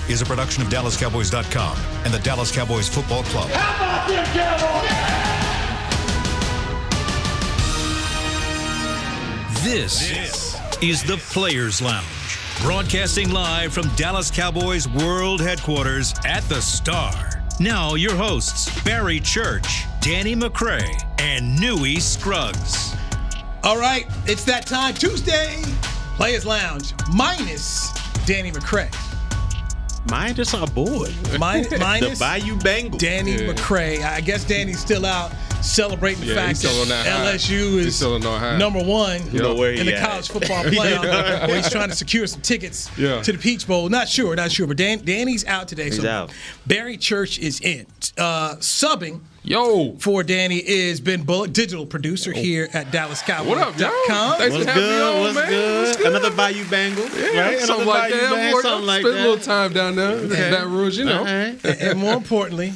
is a production of DallasCowboys.com and the Dallas Cowboys Football Club. How about them Cowboys? This is the Players Lounge, broadcasting live from Dallas Cowboys World Headquarters at the Star. Now your hosts, Barry Church, Danny McCray, and Newy Scruggs. All right, it's that time. Tuesday, Players Lounge, minus Danny McCray. Mine just our boy. Minus the Bayou Bengals. Danny McCray. I guess Danny's still out celebrating the fact that LSU is number one in the college football playoff. Where he's trying to secure some tickets to the Peach Bowl. Not sure. But Danny's out today. He's out. Barry Church is in. Subbing for Danny is Ben Bullock, digital producer here at DallasCowboys.com. What up, y'all? Thanks What's for having me on, What's man. good? Another Bayou Bengal. Right? Something like that. Something like Spent that. a little time down there in Baton Rouge, you know. And more importantly,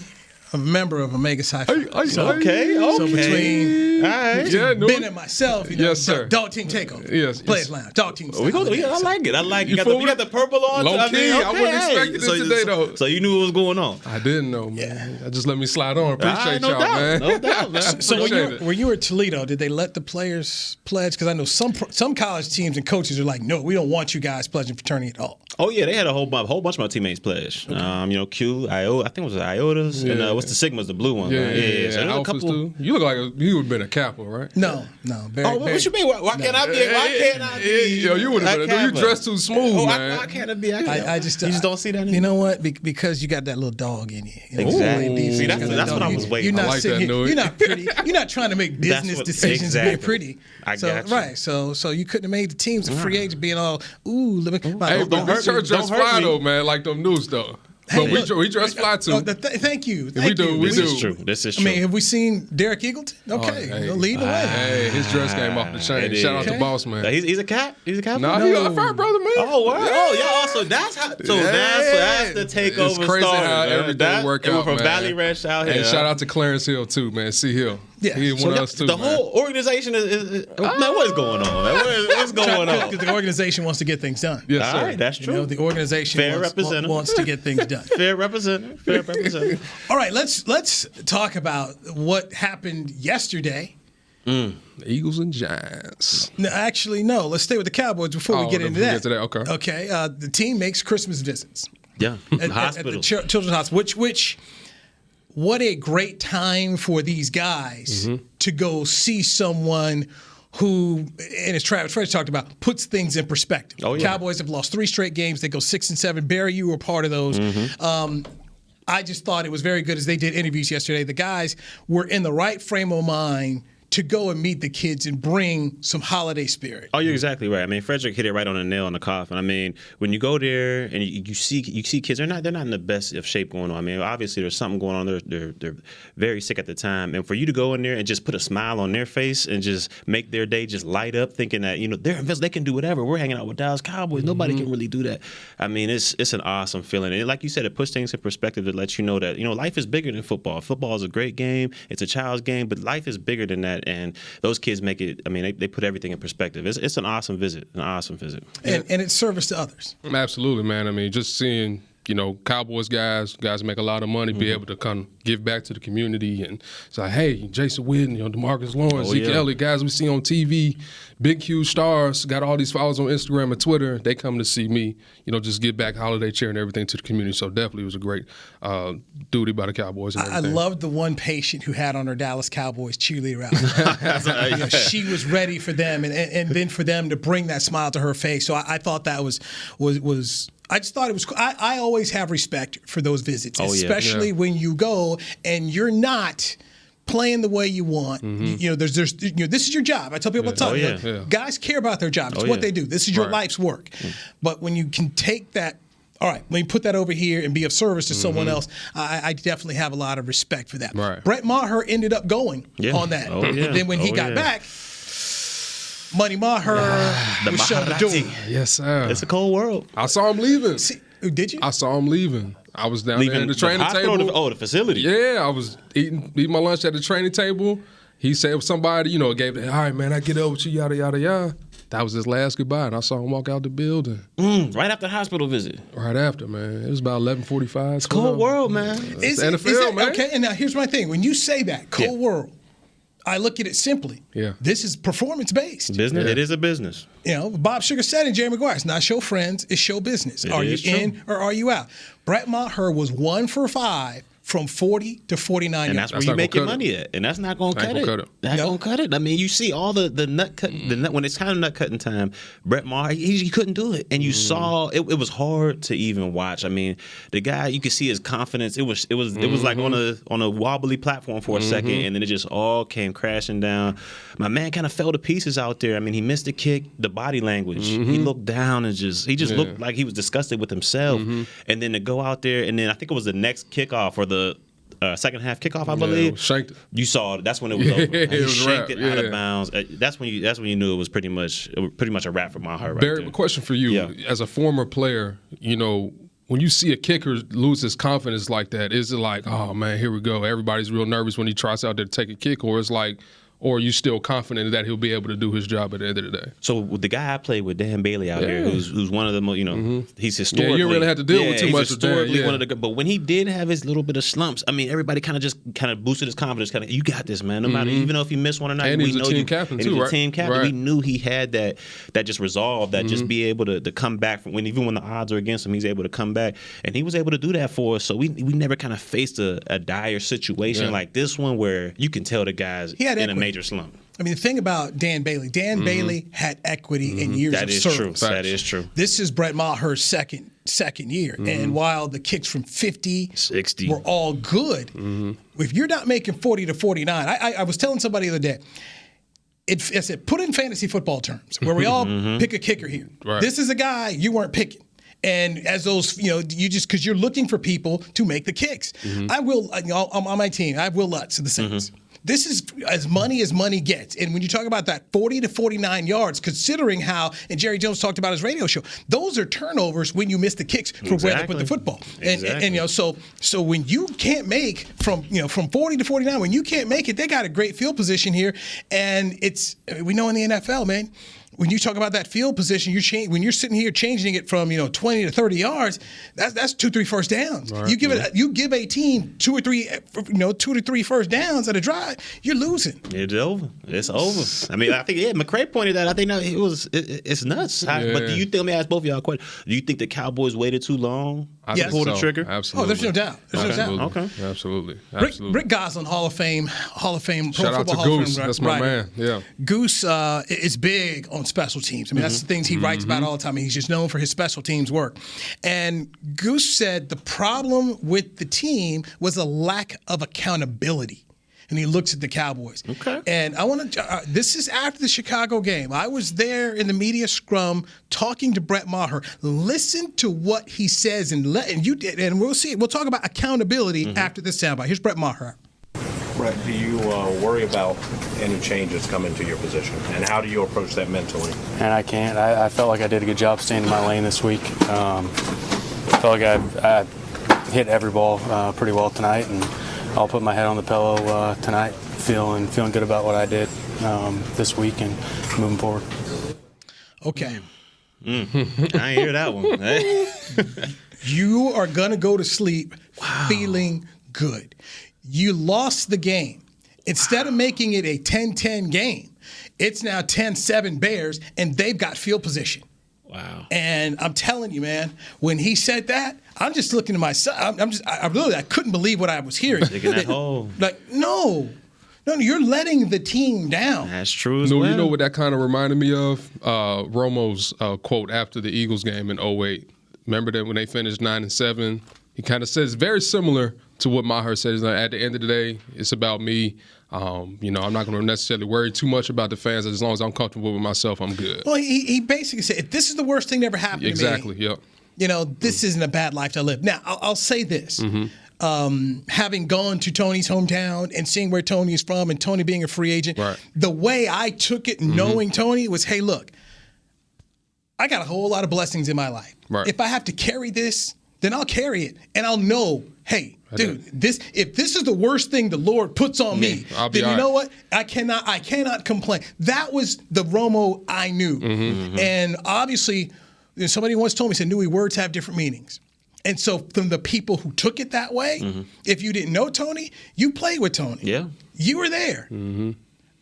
a member of Omega Psi Phi. Okay. So between Ben and myself, yes, sir. Dog Team Takeover. Yes. Players Lounge. Dog Team. I like it. You got the purple on. Low key. I wasn't expecting it today, though. So you knew what was going on. I didn't know, man. I just let me slide on. Appreciate no y'all, doubt. man. No doubt, man. So when you were at Toledo, did they let the players pledge? Because I know some college teams and coaches are like, no, we don't want you guys pledging fraternity at all. Oh yeah, they had a whole bunch of my teammates pledge. Okay. Q, Iota, I think it was the Iotas, and what's the Sigmas, the blue one. Yeah. So Alphas a couple. too. You look like you would have been a Kappa, right? No. What you mean? Why can't I be? Why can't I be? Yo, you would have been. You dressed too smooth, man. Why can't I be? I just you just don't see that anymore? You know what? Because you got that little dog in you. Exactly. See, that's what I was waiting. You're not like sitting that, here. You're not pretty. You're not trying to make business decisions being pretty. I got you. Right. So you couldn't have made the teams a free agent being all let me. Hey, but we sure dress fly though, man, like them news though. But we dress fly too. Thank you. We do. This is true. I mean, have we seen Derek Eagleton? Okay, lead the way. Hey, his dress game off the chain. Shout out to Boss Man. He's a cat. He's a cat. No, he's a frat brother, man. Oh, wow. Oh, yeah. So that's how. So that's the takeover. It's crazy started, how man. everything worked out, from man. Valley Ranch out here. And shout out to Clarence Hill too, man. C Hill. Yeah. He one of us too. The man. whole organization is man. What's going on, man? What's going on? Because the organization wants to get things done. Yes, sir. All right, that's true. The organization wants to get things done. Fair representative. All right, let's talk about what happened yesterday. The Eagles and Giants. No, actually, no. Let's stay with the Cowboys before we get into that. Okay. The team makes Christmas visits. Yeah. At the Children's Hospital, which what a great time for these guys to go see someone who, and as Travis French talked about, puts things in perspective. Oh, yeah. Cowboys have lost 3 straight games. They go 6-7. Barry, you were part of those. I just thought it was very good as they did interviews yesterday. The guys were in the right frame of mind to go and meet the kids and bring some holiday spirit. Oh, you're exactly right. I mean, Frederick hit it right on the nail in the coffin. I mean, when you go there and you see kids, they're not in the best of shape going on. I mean, obviously there's something going on. They're very sick at the time, and for you to go in there and just put a smile on their face and just make their day just light up, thinking that they're invincible, they can do whatever. We're hanging out with Dallas Cowboys. Nobody can really do that. I mean, it's an awesome feeling, and like you said, it puts things in perspective. It lets you know that life is bigger than football. Football is a great game. It's a child's game, but life is bigger than that. And those kids make it. I mean, they put everything in perspective. It's an awesome visit. And it's service to others. Absolutely, man. I mean, just seeing Cowboys guys make a lot of money, be able to kind of give back to the community, and it's like, hey, Jason Witten, DeMarcus Lawrence, Zeke Elliott, guys we see on TV, big huge stars, got all these followers on Instagram and Twitter. They come to see me, just give back holiday cheer and everything to the community. So definitely it was a great duty by the Cowboys. And I loved the one patient who had on her Dallas Cowboys cheerleader outfit. She was ready for them, and then for them to bring that smile to her face. So I thought that was. I just thought it was cool. I always have respect for those visits, especially when you go and you're not playing the way you want. There's this is your job. I tell people all the time, guys care about their job. It's what they do. This is your life's work. But when you can take that, all right, when you put that over here and be of service to someone else, I definitely have a lot of respect for that. Right. Brett Maher ended up going on that. And then when he got back, Money Maher was showing the door. Yes, sir. It's a cold world. I saw him leaving. Did you? I saw him leaving. I was down there at the training table. The facility. Yeah, I was eating my lunch at the training table. He said somebody, gave it, all right, man, I get up with you, yada, yada, yada. that was his last goodbye, and I saw him walk out the building. Right after the hospital visit. Right after, man. It was about 11:45. It's a cold world, man. It's NFL, man. Okay, and now here's my thing. When you say that, cold world, I look at it simply. Yeah. This is performance-based. Business. Yeah. It is a business. You know, Bob Sugar said in Jerry Maguire, it's not show friends, it's show business. Are you in or are you out? Brett Maher was 1 for 5 from 40 to 49 And yards. that's where you make your money at. And that's not going to cut it. That's going to cut it. I mean, you see all the nut cut, when it's kind of nut cutting time, Brett Maher, he couldn't do it. And you saw, it was hard to even watch. I mean, the guy, you could see his confidence. It was like on a wobbly platform for a second, and then it just all came crashing down. My man kind of fell to pieces out there. I mean, he missed the kick, the body language. He looked down and he just looked like he was disgusted with himself. And then to go out there, and then I think it was the next kickoff or the second half kickoff, I believe. Shanked it. You saw it. That's when it was over. He shanked it out of Yeah. bounds. That's when you knew it was pretty much a wrap for Maher right Barry, there. question for you. Yeah. As a former player, you know, when you see a kicker lose his confidence like that, is it like, oh, man, here we go. Everybody's real nervous when he tries out there to take a kick, or it's like, or are you still confident that he'll be able to do his job at the end of the day? So the guy I played with, Dan Bailey out here, who's one of the most, he's historically. Yeah, you really have to deal with too much with Dan, historically one of the. But when he did have his little bit of slumps, I mean, everybody kind of boosted his confidence. You got this, man. No matter, even though if you miss one or not, And we he's a know team you. captain And too, he's right? a team captain. Right. We knew he had that just resolve, that just be able to come back from even when the odds are against him, he's able to come back, and he was able to do that for us. So we never kind of faced a dire situation like this one where you can tell the guys in a major slump. I mean, the thing about Dan Bailey had equity in years of service. That is true. This is Brett Maher's second year. And while the kicks from 50, 60 were all good, if you're not making 40 to 49, I was telling somebody the other day, I said, put in fantasy football terms where we all pick a kicker here. Right. This is a guy you weren't picking. And as those, you just because you're looking for people to make the kicks. I will, on my team, I have Will Lutz of the Saints. This is as money gets. And when you talk about that 40 to 49 yards, considering how, and Jerry Jones talked about his radio show, those are turnovers when you miss the kicks from where they put the football. And so when you can't make from 40 to 49, when you can't make it, they got a great field position here. And we know in the NFL, man, when you talk about that field position, when you're sitting here changing it from 20 to 30 yards, that's 2-3 first downs. Right. You give a team 2 or 3 first downs at a drive, you're losing. It's over. It's over. I mean, I think McCray pointed that. I think it's nuts. But do you think? Let me ask both of y'all a question. Do you think the Cowboys waited too long to pull the trigger? Absolutely. Oh, there's no doubt. There's no doubt. Okay. Absolutely. Rick Goslin, Hall of Fame. Shout out to Goose. That's my man. Yeah. Goose is big on special teams. I mean, that's the things he writes about all the time. He's just known for his special teams work. And Goose said the problem with the team was a lack of accountability. And he looks at the Cowboys. Okay. And I want to. This is after the Chicago game. I was there in the media scrum talking to Brett Maher. Listen to what he says, and we'll see. We'll talk about accountability after this soundbite. Here's Brett Maher. Brett, do you worry about any changes coming to your position, and how do you approach that mentally? And I can't. I felt like I did a good job staying in my lane this week. I felt like I hit every ball pretty well tonight, and I'll put my head on the pillow tonight, feeling good about what I did this week and moving forward. Okay. I ain't hear that one. You are going to go to sleep feeling good. You lost the game. Instead of making it a 10-10 game, it's now 10-7 Bears, and they've got field position. Wow. And I'm telling you, man, when he said that, I'm just looking at myself. I couldn't believe what I was hearing. Digging that hole. Like, no, you're letting the team down. That's true as well. You know what that kind of reminded me of? Romo's quote after the Eagles game in 2008. Remember that when they finished 9-7? He kind of says very similar to what Maher said. He's like, at the end of the day, it's about me. I'm not going to necessarily worry too much about the fans. As long as I'm comfortable with myself, I'm good. Well, he basically said, if this is the worst thing that ever happened to me. Exactly, yep. This isn't a bad life to live. Now, I'll say this. Having gone to Tony's hometown and seeing where Tony is from and Tony being a free agent, the way I took it knowing Tony was, hey, look, I got a whole lot of blessings in my life. Right. If I have to carry this, then I'll carry it. And I'll know, hey, dude, if this is the worst thing the Lord puts on me, then you know what? I cannot complain. That was the Romo I knew. And obviously, somebody once told me, said, Newy, words have different meanings. And so from the people who took it that way, if you didn't know Tony, you played with Tony. Yeah. You were there.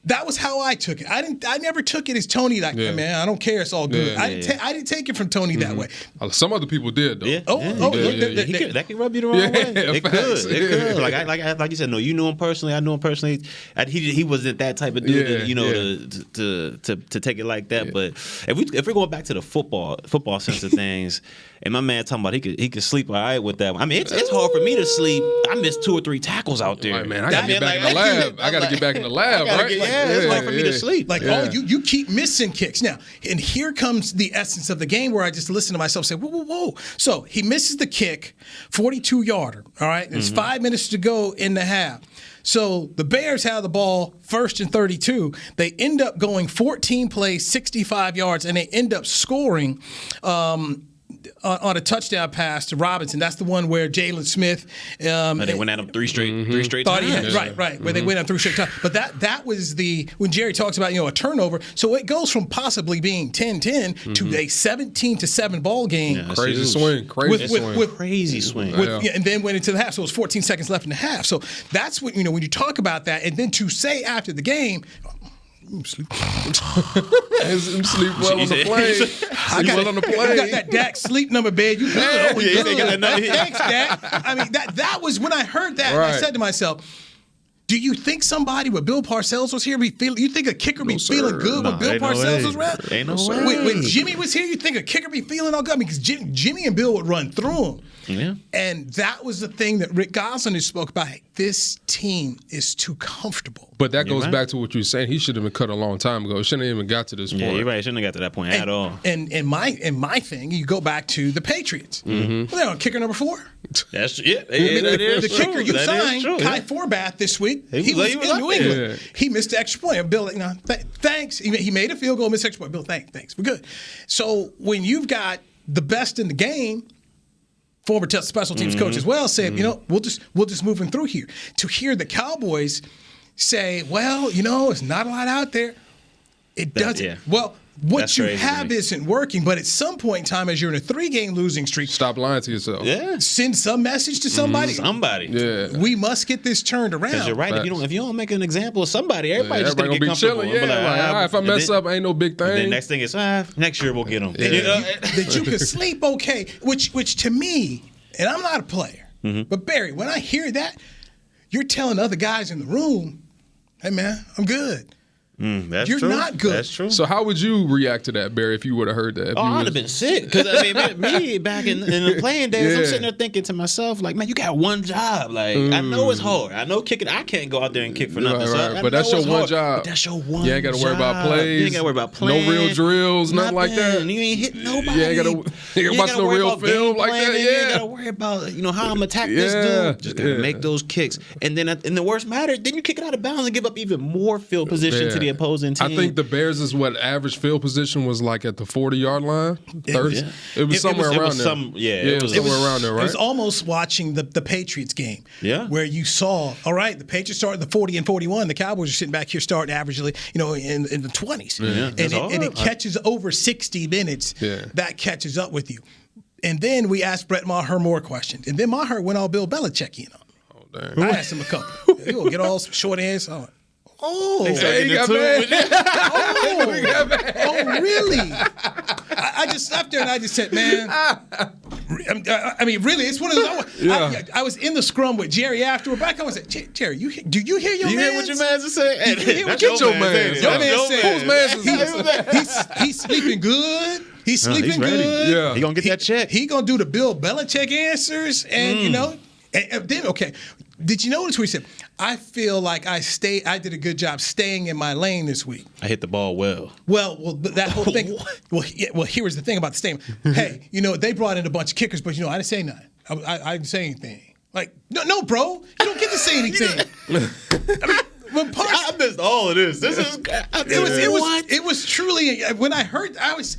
That was how I took it. I never took it as Tony like, man, I don't care. It's all good. I didn't take it from Tony that way. Some other people did, though. Yeah. That can rub you the wrong way. It could. Like you said, no, you knew him personally. I knew him personally. He wasn't that type of dude, to take it like that. But if we're going back to the football sense of things, and my man talking about he could sleep all right with that one. I mean, it's hard for me to sleep. I missed 2 or 3 tackles out there. Man, I got to get back in the lab. I got to get back in the lab, right? It's hard for me to sleep. You keep missing kicks. Now, and here comes the essence of the game where I just listen to myself say, whoa. So he misses the kick, 42-yarder, all right? There's 5 minutes to go in the half. So the Bears have the ball 1st and 32. They end up going 14 plays, 65 yards, and they end up scoring on a touchdown pass to Robinson. That's the one where Jalen Smith. They went at him three straight times. Right. Where they went at 3 straight times. But that was when Jerry talks about a turnover. So it goes from possibly being 10-10 to a 17-7 ball game. Yeah, crazy swing. Crazy swing. And then went into the half. So it was 14 seconds left in the half. So that's what, when you talk about that, and then to say after the game, sleep well on the plane. I got that Dak sleep number, bed. You good? Thanks, Dak. I mean, that was when I heard that. Right. I said to myself, do you think somebody with Bill Parcells was here? You think a kicker be feeling good when Bill Parcells was around? Ain't no way. When Jimmy was here, you think a kicker be feeling all good? I mean, because Jimmy and Bill would run through him. Yeah. And that was the thing that Rick Gosselin spoke about. Hey, this team is too comfortable. But that goes back to what you were saying. He should have been cut a long time ago. It shouldn't have even got to this point. Yeah, you're right. It shouldn't have got to that point at all. And my thing, you go back to the Patriots. Well, they're on kicker number 4. That's it. The kicker you signed, Kai Forbath, this week. He was in New England. Yeah. He missed the extra point. Bill, thanks. He made a field goal, missed the extra point. Bill, thanks. We're good. So when you've got the best in the game, former special teams coach as well, said, we'll just move him through here. To hear the Cowboys say, well, it's not a lot out there. It doesn't. Yeah. Well, what you have isn't working, but at some point in time, as you're in a 3-game losing streak, stop lying to yourself. Yeah. Send some message to somebody. Yeah. We must get this turned around. Because you're right. If you don't make an example of somebody, everybody's just gonna get comfortable. Chilling. Yeah. If I mess up, ain't no big thing. And then next thing is, next year we'll get them. That you can sleep okay. Which to me, and I'm not a player, but Barry, when I hear that, you're telling other guys in the room, hey man, I'm good. That's You're true. not good. That's true. So how would you react to that, Barry, if you would have heard that? I'd have been sick. Because, me, back in the playing days, I'm sitting there thinking to myself, like, man, you got one job. Like, I know it's hard. I know kicking. I can't go out there and kick for nothing. Right. But that's your one job. But that's your one job. You ain't got to worry about plays. You ain't got to worry about plays. No real drills, nothing like that. You ain't hit nobody. You ain't got to watch no real film like that. You ain't got to worry about, how I'm attack this dude. Just got to make those kicks. And then, in the worst matter, then you kick it out of bounds and give up even more field position to the opposing team. I think the Bears is what average field position was like at the 40-yard line. 30. It was somewhere around there. It was somewhere around there, right? It was almost watching the Patriots game. Yeah. Where you saw, all right, the Patriots started the 40 and 41. The Cowboys are sitting back here starting averagely, in the 20s. Yeah. And it catches over 60 minutes. Yeah. That catches up with you. And then we asked Brett Maher more questions. And then Maher went all Bill Belichick in on. Oh, damn. I asked him a couple. He gonna get all some short answers. Oh, he got mad. Really? I just left there and I just said, man. I mean, really, it's one of those. I was in the scrum with Jerry afterward. Back home, I said, Jerry, do you hear your man? You hear what your man's are saying? Get your man. Your man said. Whose man's is he's sleeping good. He's sleeping good. Yeah. He gonna get that check. He gonna do the Bill Belichick answers, and and then Did you notice what he said? I feel like I did a good job staying in my lane this week. I hit the ball well. Well, that whole thing. Well, here was the thing about the statement. Hey, they brought in a bunch of kickers, but I didn't say nothing. I didn't say anything. Like, no, bro, you don't get to say anything. I missed all of this. This is it was truly when I heard I was.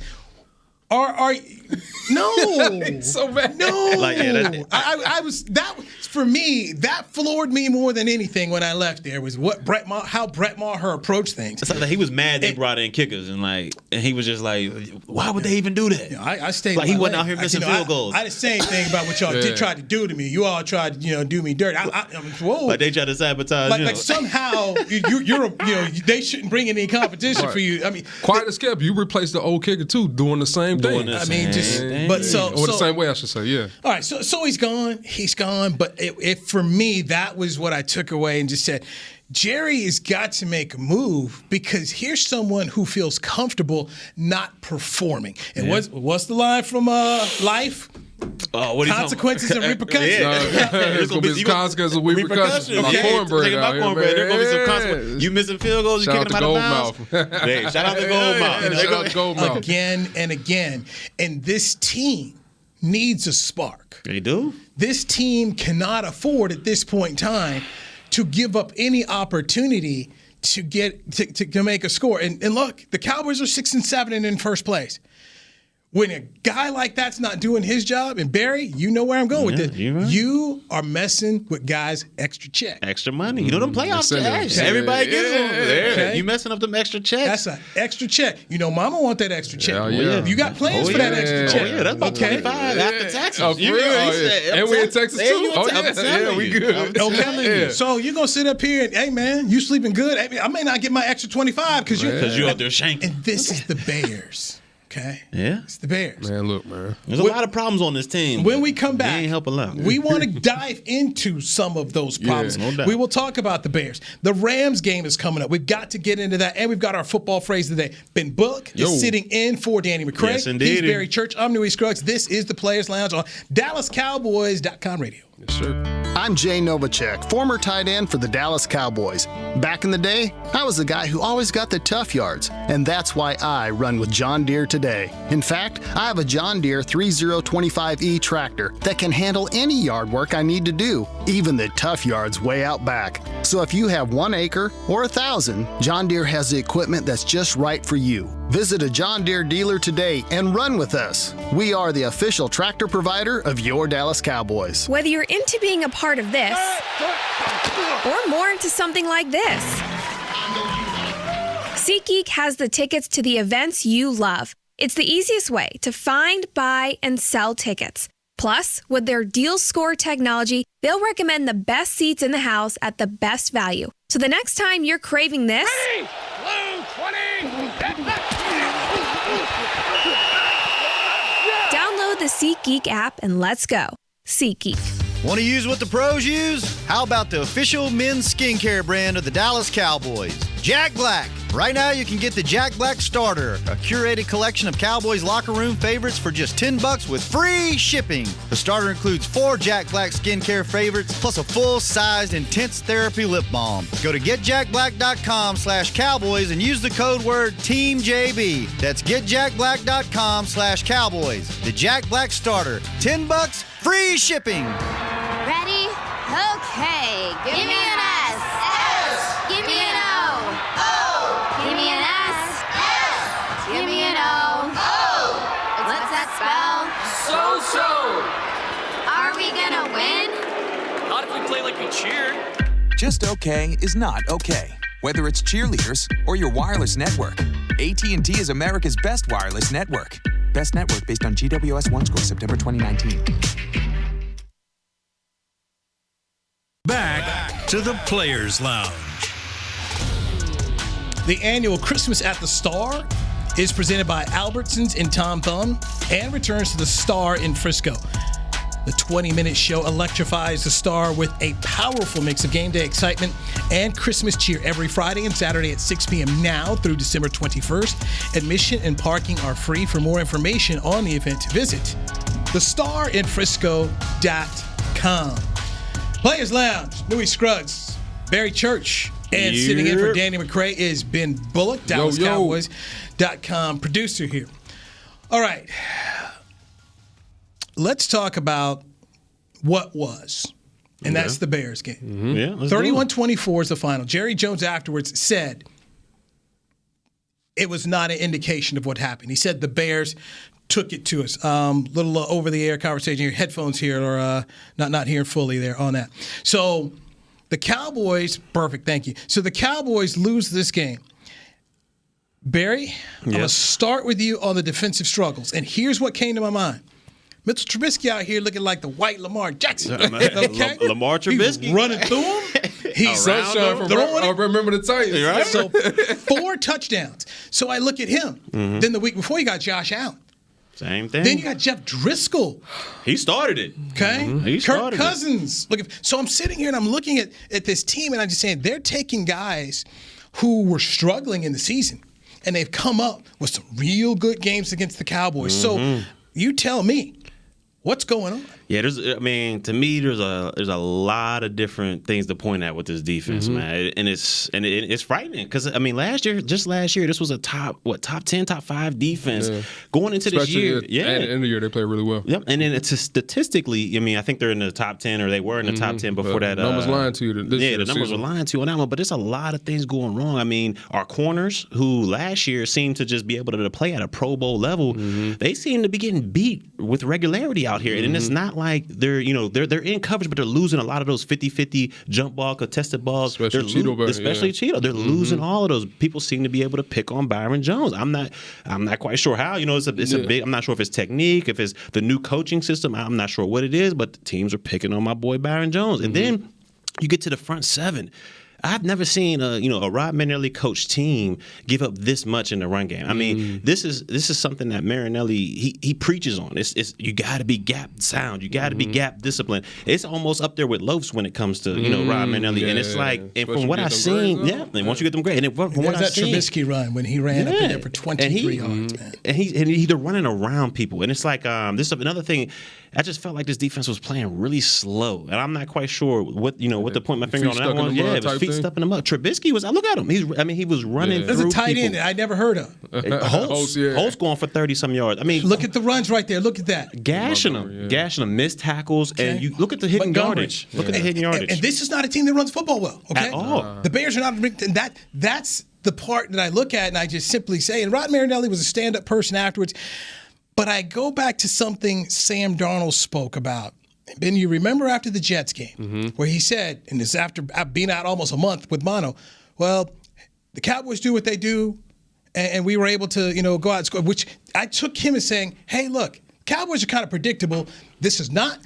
No. So bad. No. Like, yeah, I was that for me, that floored me more than anything when I left there was how Brett Maher approached things. It's like he was mad they brought in kickers and he was just like, why would they even do that? I stayed like he wasn't out here missing field goals. I didn't say anything about what y'all tried to do to me. You all tried to do me dirty. Whoa. Like they tried to sabotage. Like somehow you're they shouldn't bring any competition for you. I mean, quiet as kept, you replaced the old kicker too, doing the same thing. I mean, the same way I should say, yeah. All right, so he's gone. But it for me, that was what I took away and just said, Jerry has got to make a move because here's someone who feels comfortable not performing. And what's the line from Life? Consequences and repercussions. There's going to be some consequences and repercussions. My cornbread out here, man. There's going to be some consequences. You missing field goals, you kicking them out of bounds. Shout out to Goldmouth. Shout out to Goldmouth. Again and again. And this team needs a spark. They do? This team cannot afford at this point in time to give up any opportunity to get to make a score. And look, the Cowboys are 6-7 and in first place. When a guy like that's not doing his job, and Barry, you know where I'm going with this. Right. You are messing with guys' extra check. Extra money. You know them playoff checks. Everybody gets them. Okay. You messing up them extra checks. That's an extra check. Mama want that extra check. You got plans for that extra check. That's about 25 after taxes. And we in Texas too. We good. Okay. So you're going to sit up here and, hey, man, you sleeping good? I may not get my extra 25 because you out there shanking. And this is the Bears. Okay. Yeah. It's the Bears. Man, look, man. There's a lot of problems on this team. When we come back, they ain't helping out. We want to dive into some of those problems. No doubt. We will talk about the Bears. The Rams game is coming up. We've got to get into that. And we've got our football phrase of the day. Ben Bullock is sitting in for Danny McCray. Yes, indeed. He's Barry Church. I'm Newy Scruggs. This is the Players Lounge on DallasCowboys.com radio. Yes, sir. I'm Jay Novacek, former tight end for the Dallas Cowboys. Back in the day, I was the guy who always got the tough yards, and that's why I run with John Deere today. In fact, I have a John Deere 3025E tractor that can handle any yard work I need to do, even the tough yards way out back. So if you have 1 acre or 1,000, John Deere has the equipment that's just right for you. Visit a John Deere dealer today and run with us. We are the official tractor provider of your Dallas Cowboys. Whether you're into being a part of this or more into something like this, SeatGeek has the tickets to the events you love. It's the easiest way to find, buy, and sell tickets. Plus, with their Deal Score technology, they'll recommend the best seats in the house at the best value. So the next time you're craving this, download the SeatGeek app and let's go. SeatGeek. Want to use what the pros use? How about the official men's skincare brand of the Dallas Cowboys, Jack Black? Right now, you can get the Jack Black Starter, a curated collection of Cowboys locker room favorites for just $10 with free shipping. The starter includes 4 Jack Black skincare favorites, plus a full-sized intense therapy lip balm. Go to getjackblack.com/Cowboys and use the code word TEAMJB. That's getjackblack.com/Cowboys. The Jack Black Starter, $10, free shipping. Ready? Okay. Give me an S. S. Give me an O. O. Give me an S. S. Give me an O. O. What's that spell? So. Are we gonna win? Not if we play like we cheer. Just okay is not okay. Whether it's cheerleaders or your wireless network, AT&T is America's best wireless network. Best network based on GWS One score September 2019. Back to the Players Lounge. The annual Christmas at the Star is presented by Albertsons and Tom Thumb and returns to the Star in Frisco. The 20-minute show electrifies the Star with a powerful mix of game day excitement and Christmas cheer every Friday and Saturday at 6 p.m. now through December 21st. Admission and parking are free. For more information on the event, visit thestarinfrisco.com. Players Lounge, Newy Scruggs, Barry Church, and sitting in for Danny McCray is Ben Bullock, DallasCowboys.com producer here. All right. Let's talk about what was, and that's the Bears game. Mm-hmm. Yeah, 31-24 is the final. Jerry Jones afterwards said it was not an indication of what happened. He said the Bears took it to us. Little over-the-air conversation here, headphones here, or not hearing fully there on that. So the Cowboys, perfect, thank you. So the Cowboys lose this game. Barry, I'm going to start with you on the defensive struggles. And here's what came to my mind. Mitchell Trubisky out here looking like the white Lamar Jackson. Okay? Lamar Trubisky. He's running through him. He's throwing it. Remember the Titans. Right? So 4 touchdowns. So I look at him. Then the week before, you got Josh Allen. Same thing. Then you got Jeff Driscoll. He started it. Okay. He Kirk Cousins. So I'm sitting here and I'm looking at this team and I'm just saying they're taking guys who were struggling in the season and they've come up with some real good games against the Cowboys. So you tell me, what's going on? Yeah, to me, there's a lot of different things to point at with this defense, man, and it's frightening because last year, this was a top 10, top 5 defense going into this year. At the end of the year, they played really well. Yep, and then it's statistically, I think they're in the top 10 or they were in the top 10 before that. Numbers lying to you. The numbers were lying to you on that one, but there's a lot of things going wrong. Our corners, who last year seemed to just be able to play at a Pro Bowl level, they seem to be getting beat with regularity out here, and it's not like they're in coverage, but they're losing a lot of those 50-50 jump ball, contested balls. Especially Cheeto. They're losing all of those. People seem to be able to pick on Byron Jones. I'm not quite sure how. It's a big. I'm not sure if it's technique, if it's the new coaching system. I'm not sure what it is, but the teams are picking on my boy Byron Jones. And then you get to the front 7. I've never seen a Rod Marinelli coached team give up this much in the run game. This is something that Marinelli he preaches on. It's you got to be gap sound. You got to be gap disciplined. It's almost up there with loafs when it comes to Rod Marinelli. And it's like, and from what I've seen, and once you get them great, and from what I've seen, that Trubisky run when he ran up in there for 23 yards, man. And they're running around people, and it's like this is another thing. I just felt like this defense was playing really slow, and I'm not quite sure what to point my finger on that one. Yeah, his feet stuck in the mud. Trubisky was. Look at him. He was running. There's through a tight people. end I never heard of. Holt's going for 30-some yards. Look at the runs right there. Look at that. Gashing them, missed tackles, and you look at the hidden yardage. Look at the hidden yardage. And this is not a team that runs football well. Okay, at all. The Bears are not. And that's the part that I look at, and I just simply say. And Rod Marinelli was a stand-up person afterwards. But I go back to something Sam Darnold spoke about. Ben, you remember after the Jets game where he said, and this after being out almost a month with mono, well, the Cowboys do what they do, and we were able to, go out and score, which I took him as saying, hey, look, Cowboys are kind of predictable. This is not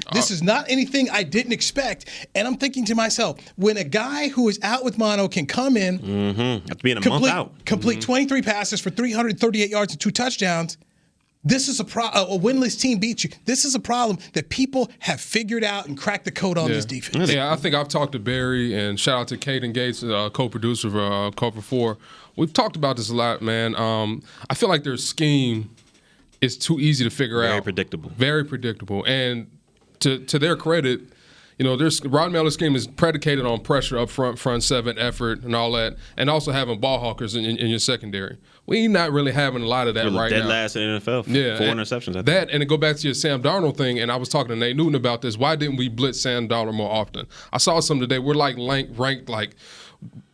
anything I didn't expect. And I'm thinking to myself, when a guy who is out with mono can come in, after being a month out, complete 23 passes for 338 yards and 2 touchdowns, this is a winless team beats you. This is a problem that people have figured out and cracked the code on this defense. Yeah, I think I've talked to Barry, and shout out to Caden Gates, co-producer of Cover 4. We've talked about this a lot, man. I feel like their scheme is too easy to figure out. Very predictable. And to their credit, Rod Marinelli's scheme is predicated on pressure up front 7 effort and all that, and also having ball hawkers in your secondary. We're not really having a lot of that right now. Dead last in the NFL. 4 interceptions. I think. That, and to go back to your Sam Darnold thing, and I was talking to Nate Newton about this. Why didn't we blitz Sam Darnold more often? I saw something today. We're ranked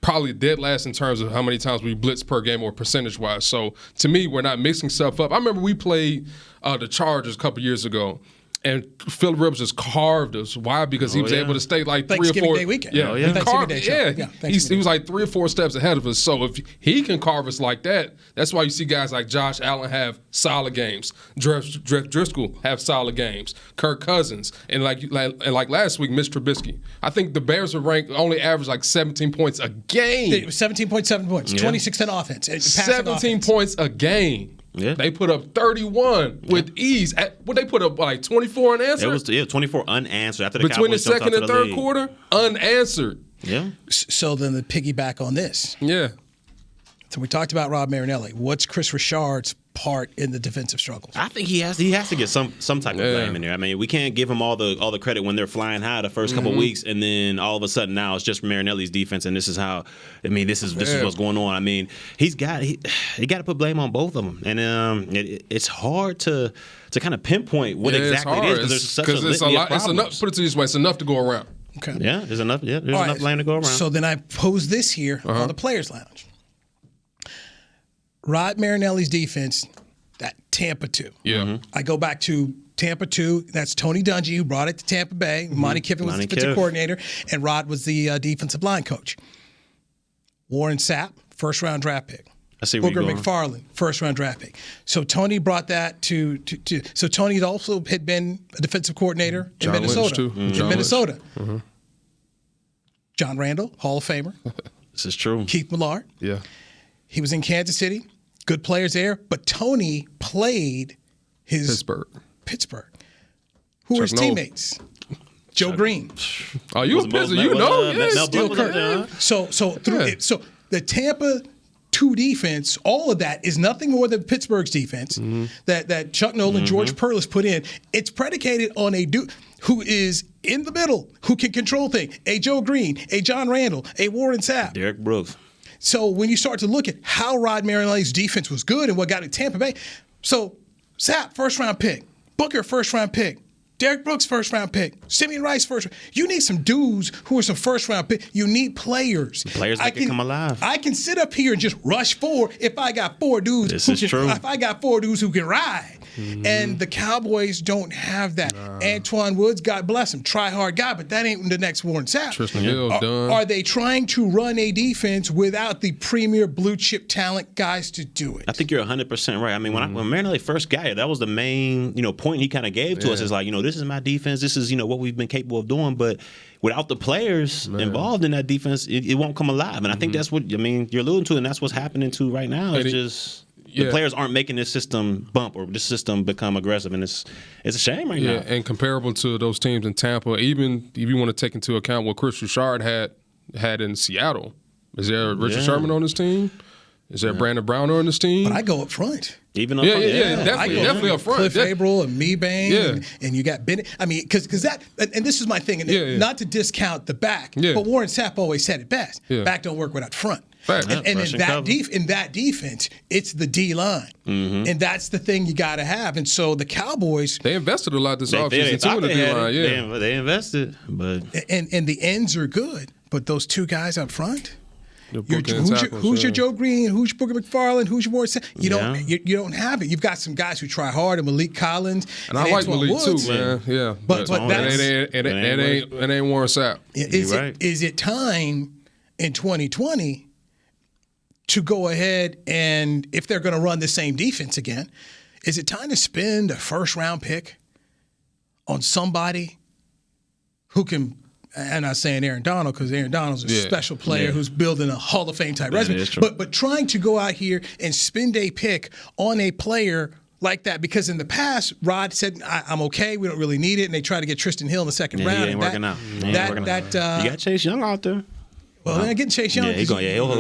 probably dead last in terms of how many times we blitz per game or percentage-wise. So to me, we're not mixing stuff up. I remember we played the Chargers a couple years ago. And Philip Rivers just carved us. Why? Because he was able to stay 3 or 4. Thanksgiving Day weekend. Yeah, he was 3 or 4 steps ahead of us. So if he can carve us like that, that's why you see guys like Josh Allen have solid games. Driscoll have solid games. Kirk Cousins and like last week, Mitch Trubisky. I think the Bears are ranked only average 17 points a game. 17.7 points. 26th in offense. 17 points a game. Yeah. They put up 31 with ease. What they put up 24 unanswered? It was 24 unanswered after the between Cowboys the second and third quarter. Unanswered. Yeah. So then the piggyback on this. Yeah. So we talked about Rod Marinelli. What's Chris Richard's part in the defensive struggles? I think he has to get some type of blame in there. We can't give him all the credit when they're flying high the first couple weeks, and then all of a sudden now it's just Marinelli's defense, and this is how. This is what's going on. He got to put blame on both of them, and it's hard to kind of pinpoint what exactly it is because there's such a litany of problems. It's enough. Put it this way, it's enough to go around. Okay. Yeah, there's enough. Yeah, there's enough blame to go around. So then I pose this here on the Players Lounge. Rod Marinelli's defense that Tampa 2. Yeah. I go back to Tampa 2. That's Tony Dungy who brought it to Tampa Bay. Monty Kiffin was the defensive coordinator, and Rod was the defensive line coach. Warren Sapp, first-round draft pick. I see where Booker you're going. McFarland, first-round draft pick. So Tony brought that to so Tony also had been a defensive coordinator in Minnesota. Lynch too. In John Minnesota. Lynch. John Randall, Hall of Famer. This is true. Keith Millard. Yeah. He was in Kansas City. Good players there. But Tony played his Pittsburgh. Who were his Chuck Noll. teammates? Joe Green. Oh, you a Pittsburgh? You know? Yeah. Steel Curtain. So the Tampa 2 defense, all of that is nothing more than Pittsburgh's defense that Chuck Noll and George Perlis put in. It's predicated on a dude who is in the middle, who can control things. A Joe Green, a John Randall, a Warren Sapp. Derek Brooks. So when you start to look at how Rod Marinelli's defense was good and what got it Tampa Bay, so Sapp, first-round pick. Booker, first-round pick. Derek Brooks, first-round pick. Simeon Rice, first-round. You need some dudes who are some first-round pick. You need players. Players that can come alive. I can sit up here and just rush 4 if I got 4 dudes. If I got 4 dudes who can ride. And the Cowboys don't have that. Antoine Woods, God bless him, try-hard guy, but that ain't the next Warren Sapp. Tristan Hill's done. Are they trying to run a defense without the premier blue-chip talent guys to do it? I think you're 100% right. I mean, when Marinelli first got it, that was the main point he kind of gave to us. Is like, this is my defense. This is what we've been capable of doing. But without the players involved in that defense, it won't come alive. And I think that's what you're alluding to, and that's what's happening to right now. It's just the players aren't making this system bump or this system become aggressive, and it's a shame right now. Yeah, and comparable to those teams in Tampa, even if you want to take into account what Chris Richard had in Seattle, is there Richard Sherman on this team? Is there Brandon Browner on this team? But I go up front. Even up front? Definitely up front. Cliff Averill and Mebane, and you got Bennett. I mean, because that, and this is my thing, and not to discount the back, but Warren Sapp always said it best. Back don't work without front. And in that defense, it's the D line, and that's the thing you got to have. And so the Cowboys, they invested a lot this offseason too in the D line. They invested, but and the ends are good, but those 2 guys up front. Who's your Joe Green? Who's your Booker McFarland? Who's your Warren Sapp? You don't have it. You've got some guys who try hard, and Malik Collins, and I like Malik Woods. Too, man. Yeah, but it ain't Warren Sapp. Is it time in 2020 to go ahead and, if they're going to run the same defense again, is it time to spend a first-round pick on somebody who can? I'm not saying Aaron Donald, because Aaron Donald's a special player who's building a Hall of Fame type resume. But trying to go out here and spend a pick on a player like that, because in the past, Rod said, I'm okay, we don't really need it, and they tried to get Tristan Hill in the second round. He ain't working out. You got Chase Young out there. Well, they're getting Chase Young. He'll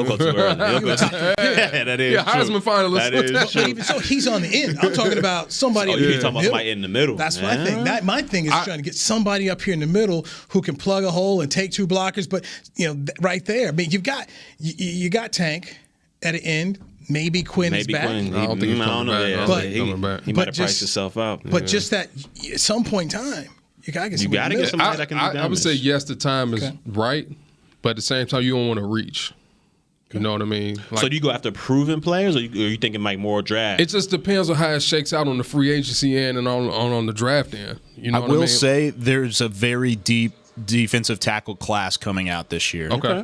go too early. That is Heisman finalist. That is true. But even so, he's on the end. I'm talking about somebody. You're talking about somebody in the middle. That's my thing. My thing is trying to get somebody up here in the middle who can plug a hole and take 2 blockers. But right there, I mean, you got Tank at the end. Maybe Quinn is back. I don't think he's coming back. He might have priced himself out. But just that, at some point in time, you got to get somebody. That can do damage. I would say yes, the time is right. But at the same time, you don't want to reach. You know what I mean? So do you go after proven players, or are you thinking like more draft? It just depends on how it shakes out on the free agency end and on the draft end. You know I will say there's a very deep defensive tackle class coming out this year. Okay.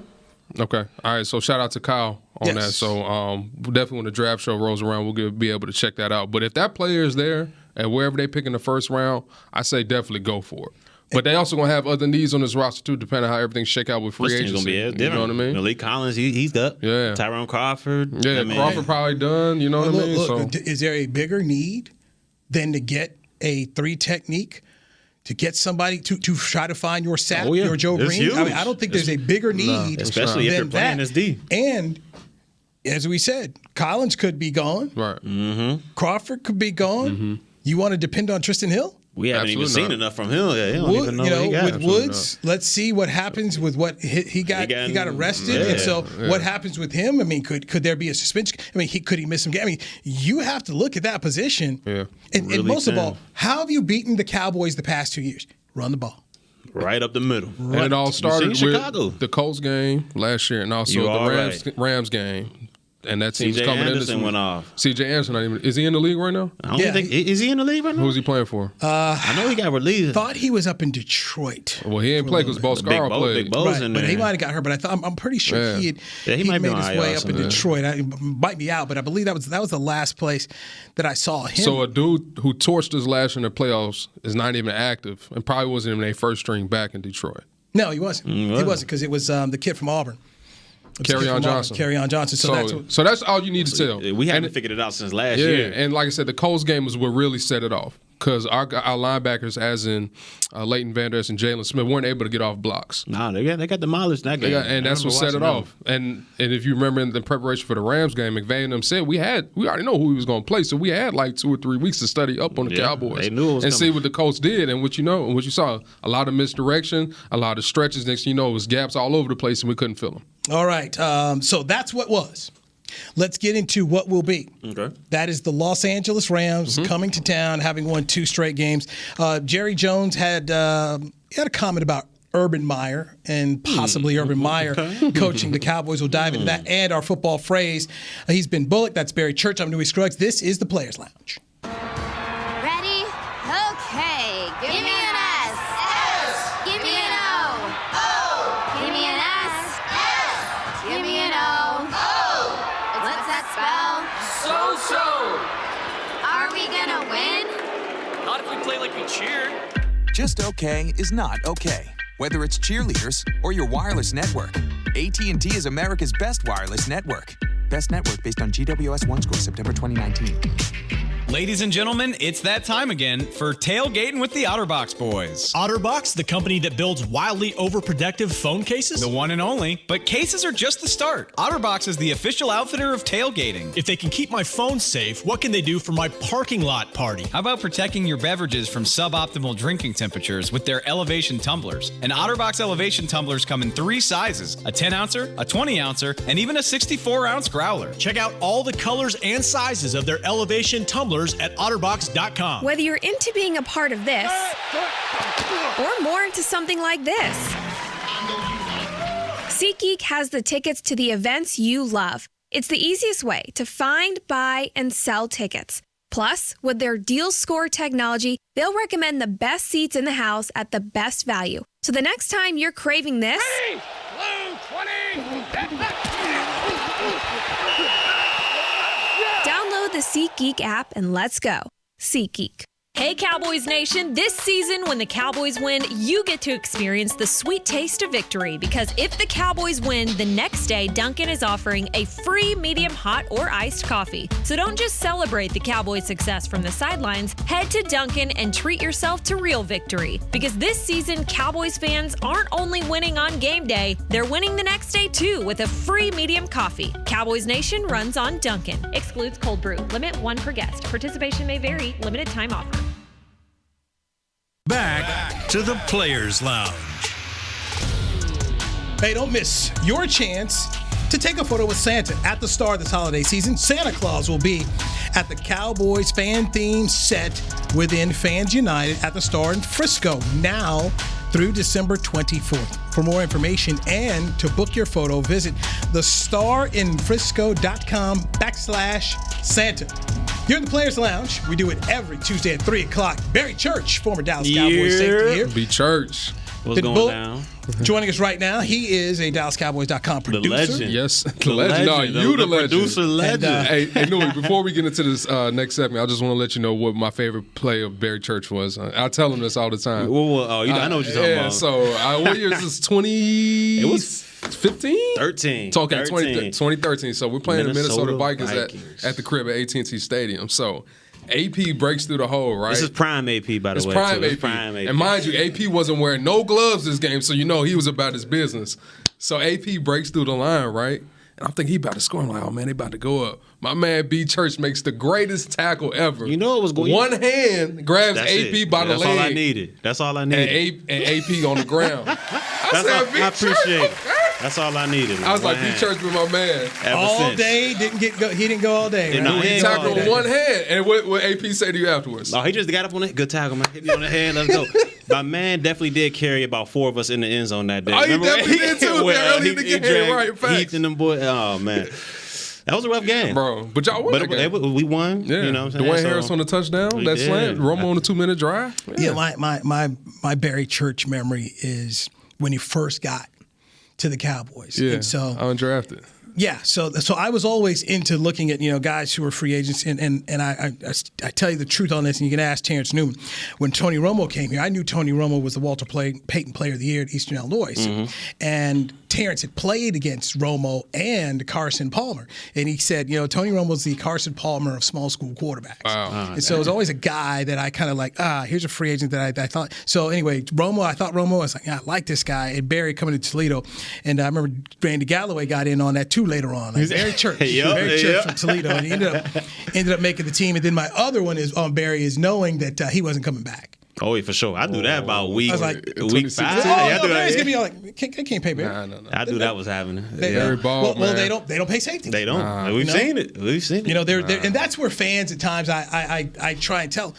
All right. So shout out to Kyle on that. So definitely when the draft show rolls around, we'll be able to check that out. But if that player is there and wherever they pick in the first round, I say definitely go for it. But they also going to have other needs on this roster, too, depending on how everything shake out with free agency. Going to be different. You know what I mean? Malik Collins, he's up. Yeah. Tyrone Crawford. Yeah, Crawford probably done. You know what I mean? Look, is there a bigger need than to get a 3 technique? To get somebody to try to find your Sapp, your Joe Green? Huge. I mean, I don't think there's a bigger need. Especially if you're playing as D. And as we said, Collins could be gone. Right. Mm-hmm. Crawford could be gone. Mm-hmm. You want to depend on Tristan Hill? We haven't even seen enough from him. Yeah, he don't even know what he got. With Woods, let's see what happens with what he got arrested, and so what happens with him? I mean, could there be a suspension? I mean, could he miss some games? I mean, you have to look at that position. Yeah. And most of all, how have you beaten the Cowboys the past 2 years? Run the ball. Right up the middle. And it all started with the Colts game last year, and also the Rams game and that team's C.J. coming in this Anderson week. went off. C.J. Anderson, is he in the league right now? I don't think is he in the league right now? Who's he playing for? I know he got released. Thought he was up in Detroit. Well, he ain't played because Bo Scaro played. Big Bo's in there. But he might have got hurt. But I'm pretty sure he might be made his on way IR up in Detroit. I might be out, but I believe that was the last place that I saw him. So a dude who torched us last year in the playoffs is not even active and probably wasn't even a first string back in Detroit. No, he wasn't. He wasn't because it was the kid from Auburn. Kerryon Johnson. Kerryon Johnson. So that's all you need to tell. We haven't figured it out since last year. And like I said, the Colts game was what really set it off because our linebackers, as in Leighton Vander Esch and Jalen Smith, weren't able to get off blocks. No, they got demolished that game. And that's what set it off. And if you remember in the preparation for the Rams game, McVay and them said we already know who he was going to play, so we had like 2 or 3 weeks to study up on the Cowboys. They knew it was and coming. See what the Colts did and what you saw. A lot of misdirection, a lot of stretches. Next thing you know, it was gaps all over the place and we couldn't fill them. All right. So that's what was. Let's get into what will be. Okay. That is the Los Angeles Rams coming to town, having won 2 straight games. Jerry Jones had a comment about Urban Meyer and possibly Urban Meyer coaching the Cowboys. We'll dive into that and our football phrase. He's Ben Bullock. That's Barry Church. I'm Newy Scruggs. This is the Players Lounge. Ready? Okay. Give me an S. S. Give me an O. O. Give me an S. S. Give me an O. O. What's that spell? So. Are we gonna win? Not if we play like we cheered. Just okay is not okay. Whether it's cheerleaders or your wireless network, AT&T is America's best wireless network. Best network based on GWS One score September 2019. Ladies and gentlemen, it's that time again for Tailgating with the OtterBox Boys. OtterBox, the company that builds wildly overprotective phone cases? The one and only. But cases are just the start. OtterBox is the official outfitter of tailgating. If they can keep my phone safe, what can they do for my parking lot party? How about protecting your beverages from suboptimal drinking temperatures with their elevation tumblers? And OtterBox elevation tumblers come in 3 sizes, a 10-ouncer, a 20-ouncer, and even a 64-ounce growler. Check out all the colors and sizes of their elevation tumblers at otterbox.com. Whether you're into being a part of this or more into something like this, SeatGeek has the tickets to the events you love. It's the easiest way to find, buy, and sell tickets. Plus, with their deal score technology, they'll recommend the best seats in the house at the best value. So the next time you're craving this, download the SeatGeek app and let's go. SeatGeek. Hey Cowboys Nation, this season when the Cowboys win, you get to experience the sweet taste of victory because if the Cowboys win, the next day Dunkin' is offering a free medium hot or iced coffee. So don't just celebrate the Cowboys' success from the sidelines, head to Dunkin' and treat yourself to real victory because this season Cowboys fans aren't only winning on game day, they're winning the next day too with a free medium coffee. Cowboys Nation runs on Dunkin'. Excludes cold brew. Limit 1 per guest. Participation may vary. Limited time offer. Back to the Players Lounge. Hey, don't miss your chance to take a photo with Santa at the start of this holiday season. Santa Claus will be at the Cowboys fan theme set within Fans United at the Star in Frisco now through December 24th. For more information and to book your photo, visit thestarinfrisco.com/Santa. Here in the Players Lounge, we do it every Tuesday at 3 o'clock. Barry Church, former Dallas Cowboys safety here. Be Church. What's going down? Joining us right now, he is a DallasCowboys.com producer. The legend. Yes, the legend. No, you the legend. Producer legend. Hey, Newy, before we get into this next segment, I just want to let you know what my favorite play of Barry Church was. I tell him this all the time. I know what you're talking about. So, what year is this? 20... It was 15? 13. Okay, 2013. So we're playing the Minnesota Vikings at the crib at AT&T Stadium. So AP breaks through the hole, right? This is prime AP, by the way. It's prime AP. And mind you, AP wasn't wearing no gloves this game, so you know he was about his business. So AP breaks through the line, right? And I'm thinking he about to score. I'm like, oh, man, they about to go up. My man B. Church makes the greatest tackle ever. You know it was going. One hand grabs AP by the leg. That's all I needed. That's all I needed. And AP on the ground. I appreciate it. That's all I needed. I was like, B. Church with my man. All day, he didn't go all day. Right? He tackled with one hand. And what AP say to you afterwards? No, he just got up on it. Good tackle, man. Hit me on the head. Let's go. My man definitely did carry about 4 of us in the end zone that day. Oh, he definitely did too. Early in the game, right? Heath and them boys. Oh, man. That was a rough game, bro. But y'all won that game. We won. Yeah. You know what I'm saying? Dwayne Harris on the touchdown. That slant. Romo on the 2-minute drive. Yeah, my Barry Church memory is when he first got to the Cowboys. Yeah, and so undrafted. Yeah, so I was always into looking at guys who were free agents, and I tell you the truth on this, and you can ask Terrence Newman. When Tony Romo came here, I knew Tony Romo was the Walter Payton Player of the Year at Eastern Illinois, and Terrence had played against Romo and Carson Palmer, and he said, Tony Romo's the Carson Palmer of small school quarterbacks. Wow. And so it was always a guy that I kind of like, here's a free agent that I thought. So anyway, I was like, I like this guy. And Barry coming to Toledo, and I remember Randy Galloway got in on that too later on. Like Barry Church, Barry Church from Toledo, and he ended up making the team. And then my other one is on Barry is knowing that he wasn't coming back. Oh, yeah, for sure. I knew that about week 5. Barry's gonna be like, I can't pay Barry. No. I knew that was happening. Barry Ball, well, they don't pay safety. They don't. We've seen it. And that's where fans at times I try and tell.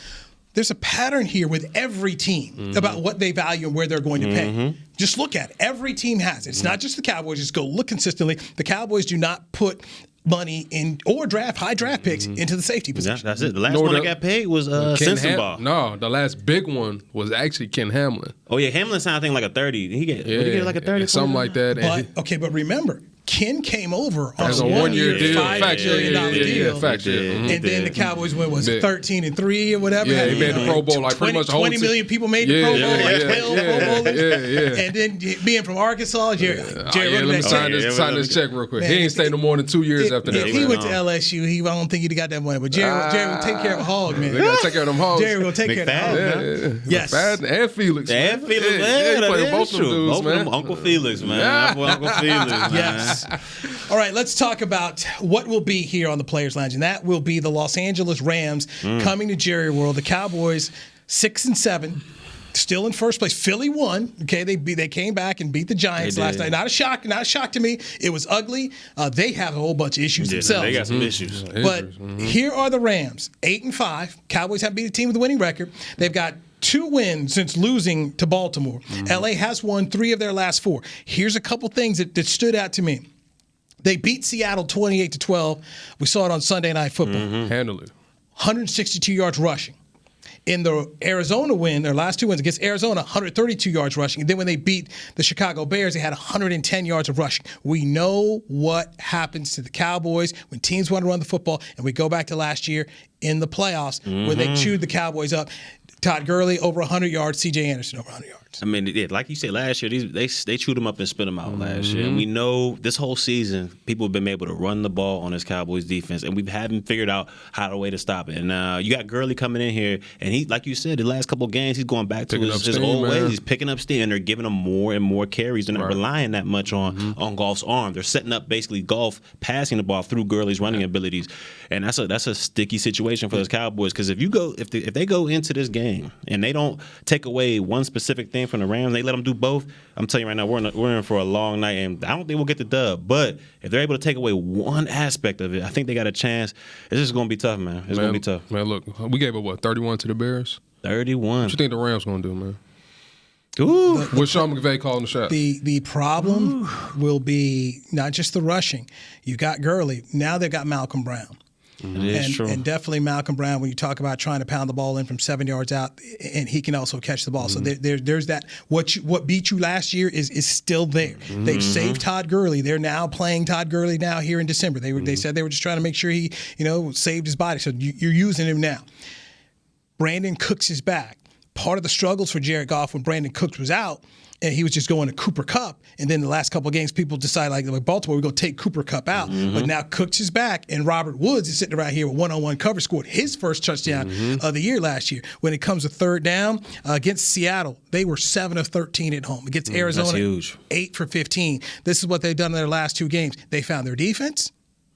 There's a pattern here with every team about what they value and where they're going to pay. Just look at it. Every team has it. It's not just the Cowboys. Just go look consistently. The Cowboys do not put money in or high draft picks into the safety position. That's it. The last one that got paid was Sensenbaugh. No, the last big one was actually Ken Hamlin. Oh yeah, Hamlin signed I think like a 30. He get like a 30, something like that. But remember, Ken came over on a 1 year deal, $5 million deal. And then the Cowboys went 13-3 or whatever. Yeah, he made the Pro Bowl like pretty much 20 million people made the Pro Bowl, like 12 Pro Bowlers. And then being from Arkansas, Jerry let me sign this check real quick. He ain't stayed no more than 2 years after that. If he went to LSU, I don't think he'd have got that money. But Jerry would take care of a hog, man. They got to take care of them hogs. Jerry will take care of the hog. Yes. And Felix. And Felix, man. He played both of them dudes, man. Uncle Felix, man. Uncle Felix, man. Yes. All right, let's talk about what will be here on the Players Lounge, and that will be the Los Angeles Rams coming to Jerry World. The Cowboys 6-7, still in first place. Philly won. Okay, they came back and beat the Giants last night. Not a shock to me. It was ugly. They have a whole bunch of issues themselves. They got some issues. But here are the Rams, 8-5. Cowboys have beat a team with a winning record. They've got 2 wins since losing to Baltimore. LA has won 3 of their last 4. Here's a couple things that stood out to me. They beat Seattle 28-12. We saw it on Sunday Night Football. Handle it. 162 yards rushing. In the Arizona win, their last 2 wins against Arizona, 132 yards rushing. And then when they beat the Chicago Bears, they had 110 yards of rushing. We know what happens to the Cowboys when teams want to run the football. And we go back to last year in the playoffs when they chewed the Cowboys up. Todd Gurley over 100 yards, C.J. Anderson over 100 yards. I mean, like you said, last year, they chewed them up and spit them out last year. And we know this whole season, people have been able to run the ball on this Cowboys defense, and we haven't figured out how to way to stop it. And you got Gurley coming in here, and he, like you said, the last couple of games, he's going back to his old ways. He's picking up steam, and they're giving him more and more carries. They're not relying that much on Goff's arm. They're setting up basically Goff passing the ball through Gurley's running abilities, and that's a sticky situation for those Cowboys because if they go into this game and they don't take away one specific thing from the Rams, they let them do both. I'm telling you right now, we're in for a long night, and I don't think we'll get the dub. But if they're able to take away one aspect of it, I think they got a chance. It's just going to be tough, man. It's going to be tough. Man, look, we gave it 31 to the Bears. 31. What you think the Rams going to do, man? Ooh. What's Sean McVay calling the shot? The problem will be not just the rushing. You got Gurley. Now they've got Malcolm Brown. It is true. And definitely Malcolm Brown, when you talk about trying to pound the ball in from 7 yards out, and he can also catch the ball. So there's that. What beat you last year is still there. They've saved Todd Gurley. They're now playing Todd Gurley now here in December. They said they were just trying to make sure he saved his body. So you're using him now. Brandon Cooks is back. Part of the struggles for Jared Goff when Brandon Cooks was out, and he was just going to Cooper Kupp. And then the last couple of games, people decided, like Baltimore, we're going to take Cooper Kupp out. But now Cooks is back, and Robert Woods is sitting right here with one-on-one coverage, scored his first touchdown of the year last year. When it comes to third down, against Seattle, they were 7 of 13 at home. Against Arizona, 8 for 15. This is what they've done in their last 2 games. They found their defense.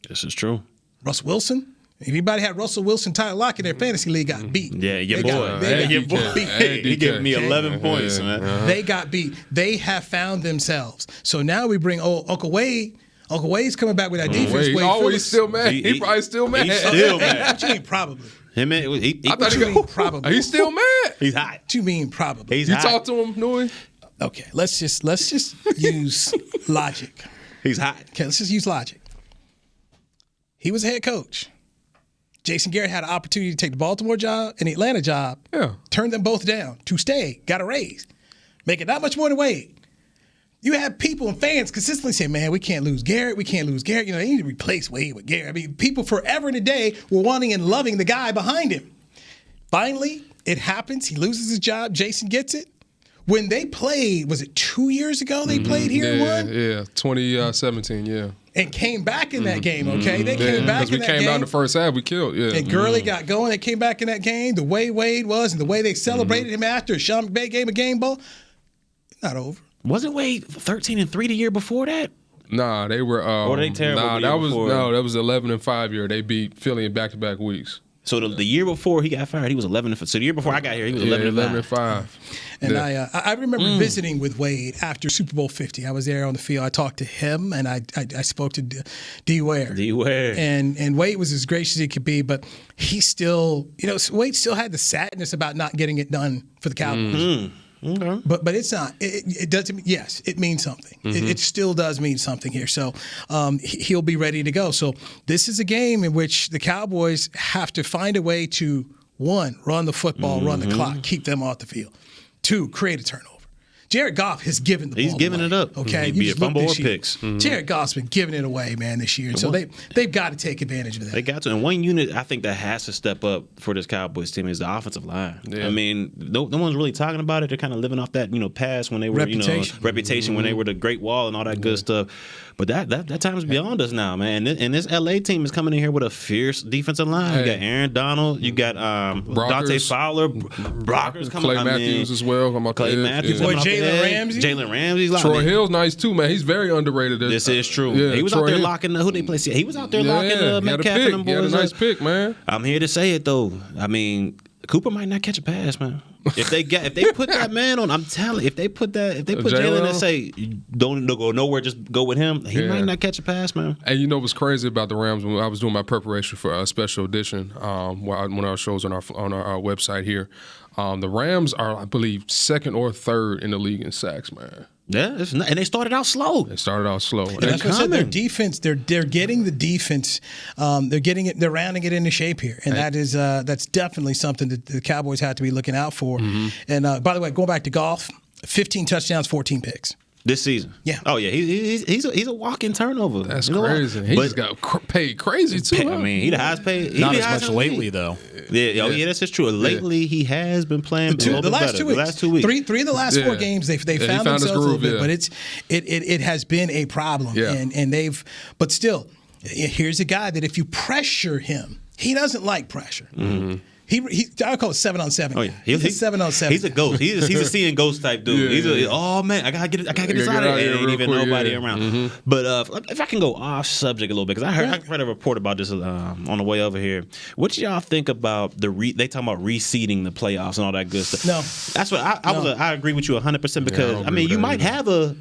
This is true. Russ Wilson. If anybody had Russell Wilson, Tyler Lockett in their fantasy league, got beat. Yeah, your boy. He gave me 11 points, man. They got beat. They have found themselves. So now we bring Uncle Wade. Uncle Wade's coming back with that defense. Wade always still mad. He probably still mad. He's still mad. What you mean probably? I thought he mean probably. He's still mad. He's hot. What you mean probably? You talk to him, Newy? Okay, let's just use logic. He's hot. Okay, let's just use logic. He was a head coach. Jason Garrett had an opportunity to take the Baltimore job and the Atlanta job. Yeah. Turned them both down to stay. Got a raise. Making not much more than Wade. You have people and fans consistently say, man, we can't lose Garrett. We can't lose Garrett. They need to replace Wade with Garrett. I mean, people forever and a day were wanting and loving the guy behind him. Finally, it happens. He loses his job. Jason gets it. When they played, was it 2 years ago they played here and won? Yeah, 2017, yeah. And came back in that game, okay? They came back in that game. Because we came out in the first half, we killed, yeah. And Gurley got going. They came back in that game. The way Wade was and the way they celebrated him after Sean McVay gave a game ball, not over. Wasn't Wade 13-3 the year before that? Nah, they were. Or they terrible? Nah, that was 11-5 year. They beat Philly in back-to-back weeks. So the year before he got fired, he was 11-5. So the year before I got here, he was 11-5. And I remember visiting with Wade after Super Bowl 50. I was there on the field. I talked to him, and I spoke to D. Ware. And Wade was as gracious as he could be, but he still, Wade still had the sadness about not getting it done for the Cowboys. Okay. But it's not. It doesn't. Yes, it means something. It still does mean something here. So he'll be ready to go. So this is a game in which the Cowboys have to find a way to, 1, run the football, run the clock, keep them off the field. 2, create a turnover. Jared Goff has given the ball He's giving away, it up. Okay, Be it fumble or picks. Jared Goff's been giving it away, man, this year. And so they've got to take advantage of that. They got to. And one unit I think that has to step up for this Cowboys team is the offensive line. Yeah. I mean, no one's really talking about it. They're kind of living off that, past when they were, reputation when they were the Great Wall and all that good stuff. But that time's beyond us now, man. And this LA team is coming in here with a fierce defensive line. You got Aaron Donald, you got Dante Fowler, Brockers coming. Clay Matthews as well. Clay Matthews, Jalen Ramsey. Troy Hill's nice too, man. He's very underrated. This is true. Yeah, he was out there locking who they play. He was out there locking Metcalf and them boys. He had a nice pick, man. I'm here to say it though. I mean, Cooper might not catch a pass, man. If they put that man on, I'm telling you, if they put Jalen and say don't go nowhere, just go with him, he might not catch a pass, man. And you know what's crazy about the Rams? When I was doing my preparation for a special edition, one of our shows on our website here, the Rams are, I believe, 2nd or 3rd in the league in sacks, man. Yeah, and they started out slow. And that's what I said. Their defense, they're getting the defense. They're rounding it into shape here, and that's definitely something that the Cowboys have to be looking out for. And by the way, going back to golf, 15 touchdowns, 14 picks. This season? Yeah. Oh, yeah. He's a walking turnover. That's crazy. He just got paid crazy, too. I mean, he the highest paid. Not as much lately, though. Yeah, that's just true. Lately, he has been playing the last 2 weeks. Three of the last 4 games, they found themselves a little bit, but it has been a problem. Yeah. And but still, here's a guy that if you pressure him, he doesn't like pressure. I call it 7-on-7. Oh yeah, he's a 7-on-7. He's a ghost. He's a seeing ghost type dude. Oh man, I gotta get this out of here. Ain't even nobody around. But if I can go off subject a little bit, because I read a report about this on the way over here. What y'all think about they talking about reseeding the playoffs and all that good stuff? No, that's what I agree with you 100% because I mean you might have a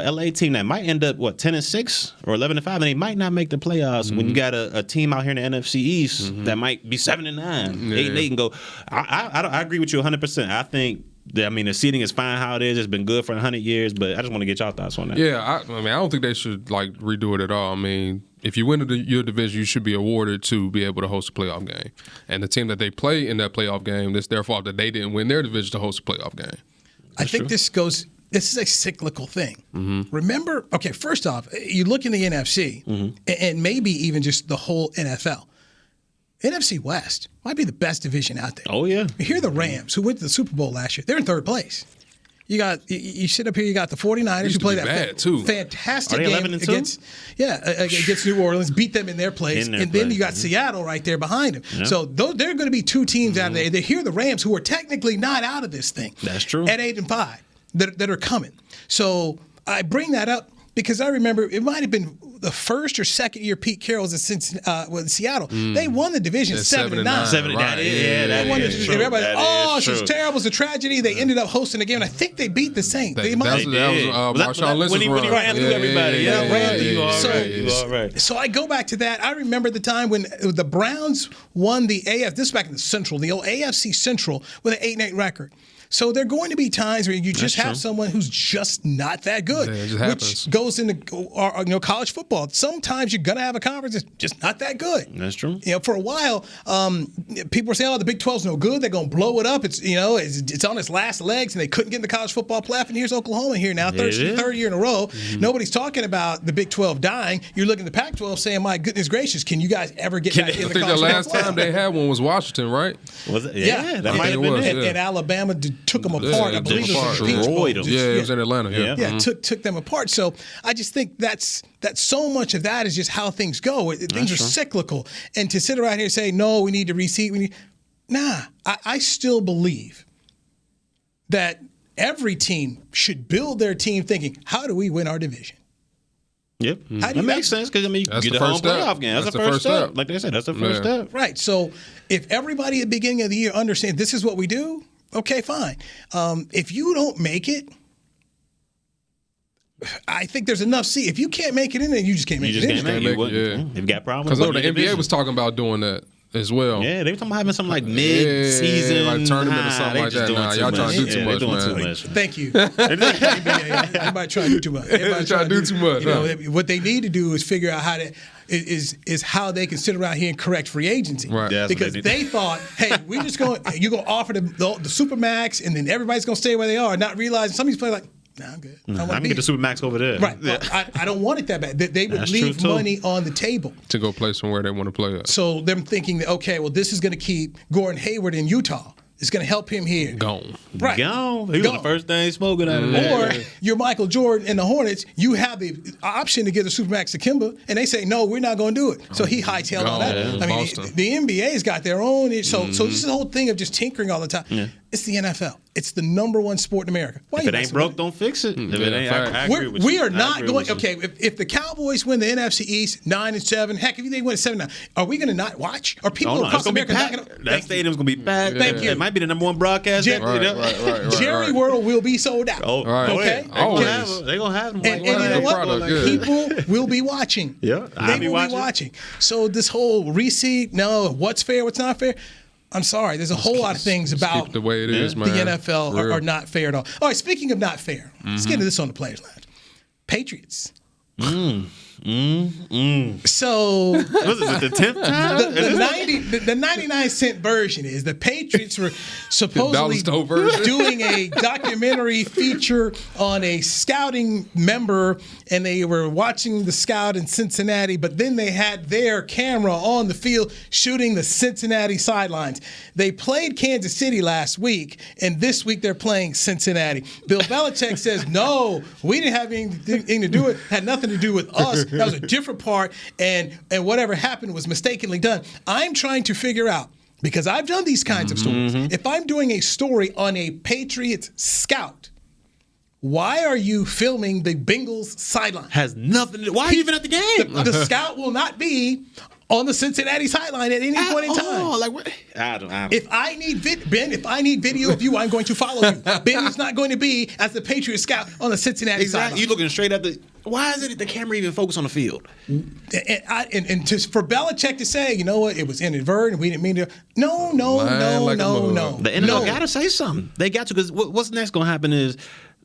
LA team that might end up 10-6 or 11-5, and they might not make the playoffs when you got a team out here in the NFC East that might be 7-9. 8-8 and go. I agree with you 100%. I think the seeding is fine how it is. It's been good for 100 years, but I just want to get y'all thoughts on that. Yeah, I don't think they should redo it at all. I mean, if you win your division, you should be awarded to be able to host a playoff game. And the team that they play in that playoff game, it's their fault that they didn't win their division to host a playoff game. I think this is a cyclical thing. Remember, first off, you look in the NFC and maybe even just the whole NFL. NFC West might be the best division out there. Oh, yeah. Here are the Rams, who went to the Super Bowl last year. They're in 3rd place. You sit up here, you got the 49ers who play that fantastic game against New Orleans, beat them in their place, then you got Seattle right there behind them. Yeah. So there are going to be 2 teams out there. Here are the Rams, who are technically not out of this thing. That's true. At 8-5 that are coming. So I bring that up because I remember it might have been the 1st or 2nd year Pete Carroll's in Seattle. They won the division 7-9. 7-9. Yeah, that is true. Everybody, loss was terrible. It was a tragedy. They ended up hosting the game, and I think they beat the Saints. That was Marshawn Lynch's when he ran through everybody. You all right. So I go back to that. I remember the time when the Browns won the AFC. This is back in the Central, the old AFC Central with an 8-8 record. So there are going to be times where you just have someone who's just not that good, which goes into college football. Sometimes you're going to have a conference that's just not that good. That's true. For a while, people were saying, "Oh, the Big 12's no good. They're going to blow it up. It's it's on its last legs, and they couldn't get in the college football playoff." And here's Oklahoma here now, third year in a row. Nobody's talking about the Big 12 dying. You're looking at the Pac-12 saying, "My goodness gracious, can you guys ever get back in the college football playoff?" I think the last time they had one was Washington, right? Was it? Yeah, that might have been it. And Alabama took them apart. I believe it was the Peach Bowl. It was in Atlanta. Yeah, took them apart. So I just think that so much of that is just how things go. Things are cyclical. And to sit around here and say, no, we need to reseed. I still believe that every team should build their team thinking, how do we win our division? Yep. That makes sense because, you get the home playoff game. That's the first step. Like they said, that's the first step. Right. So if everybody at the beginning of the year understands this is what we do, okay, fine. If you don't make it, I think there's enough. See, if you can't make it in there, you just can't make it in. You've got problems. Because the NBA was talking about doing that as well. Yeah, they were talking about having something like mid-season like tournament or something like that. Y'all trying to do too much, man. Thank you. Everybody trying to do too much. Everybody trying to do too much. What they need to do is figure out how to is how they can sit around here and correct free agency. Right. Because they thought, hey, you're going to offer the Supermax, and then everybody's going to stay where they are, not realizing some of these players like, nah, I'm good. I can get the Supermax over there. Right. Well, I don't want it that bad. They would leave money on the table to go play somewhere they want to play at. So them thinking that, okay, well, this is going to keep Gordon Hayward in Utah. It's going to help him here. Gone. Right. Gone. He was the first thing smoking out of there. Or you're Michael Jordan and the Hornets. You have the option to give the Supermax to Kimba, and they say, no, we're not going to do it. So he hightailed all that. I mean, the NBA's got their own. So this is the whole thing of just tinkering all the time. Yeah. It's the NFL. It's the number one sport in America. If it ain't broke, don't fix it. If it ain't, I agree with you. We are not going. Okay, if the Cowboys win the NFC East 9-7, heck, if they win 7-9, are we going to not watch? Are people across America not going to? That stadium's going to be packed. Thank you. It might be the number one broadcast. Jerry World will be sold out. Okay, they're going to have them. And you know what? People will be watching. Yeah, they will be watching. So this whole reseed, what's fair, what's not fair. I'm sorry. There's a whole lot of things about the way it is, man. The NFL are not fair at all. All right, speaking of not fair, let's get into this on the Players Lounge. Patriots. So was it the 10th time? The 99-cent version is the Patriots were supposedly doing a documentary feature on a scouting member, and they were watching the scout in Cincinnati, but then they had their camera on the field shooting the Cincinnati sidelines. They played Kansas City last week, and this week they're playing Cincinnati. Bill Belichick says, no, we didn't have anything to do with it. Had nothing to do with us. That was a different part, and whatever happened was mistakenly done. I'm trying to figure out, because I've done these kinds of stories, if I'm doing a story on a Patriots scout, why are you filming the Bengals sideline? Has nothing to do. Why are you even at the game? The scout will not be on the Cincinnati sideline at any point in time. Like what? I don't. If I need video of you, I'm going to follow you. Ben is not going to be as the Patriots scout on the Cincinnati sideline. You looking straight at the. Why is it the camera even focus on the field? And just for Belichick to say, you know what, it was inadvertent, we didn't mean to. No. The NFL got to say something. They got to, because what's next going to happen is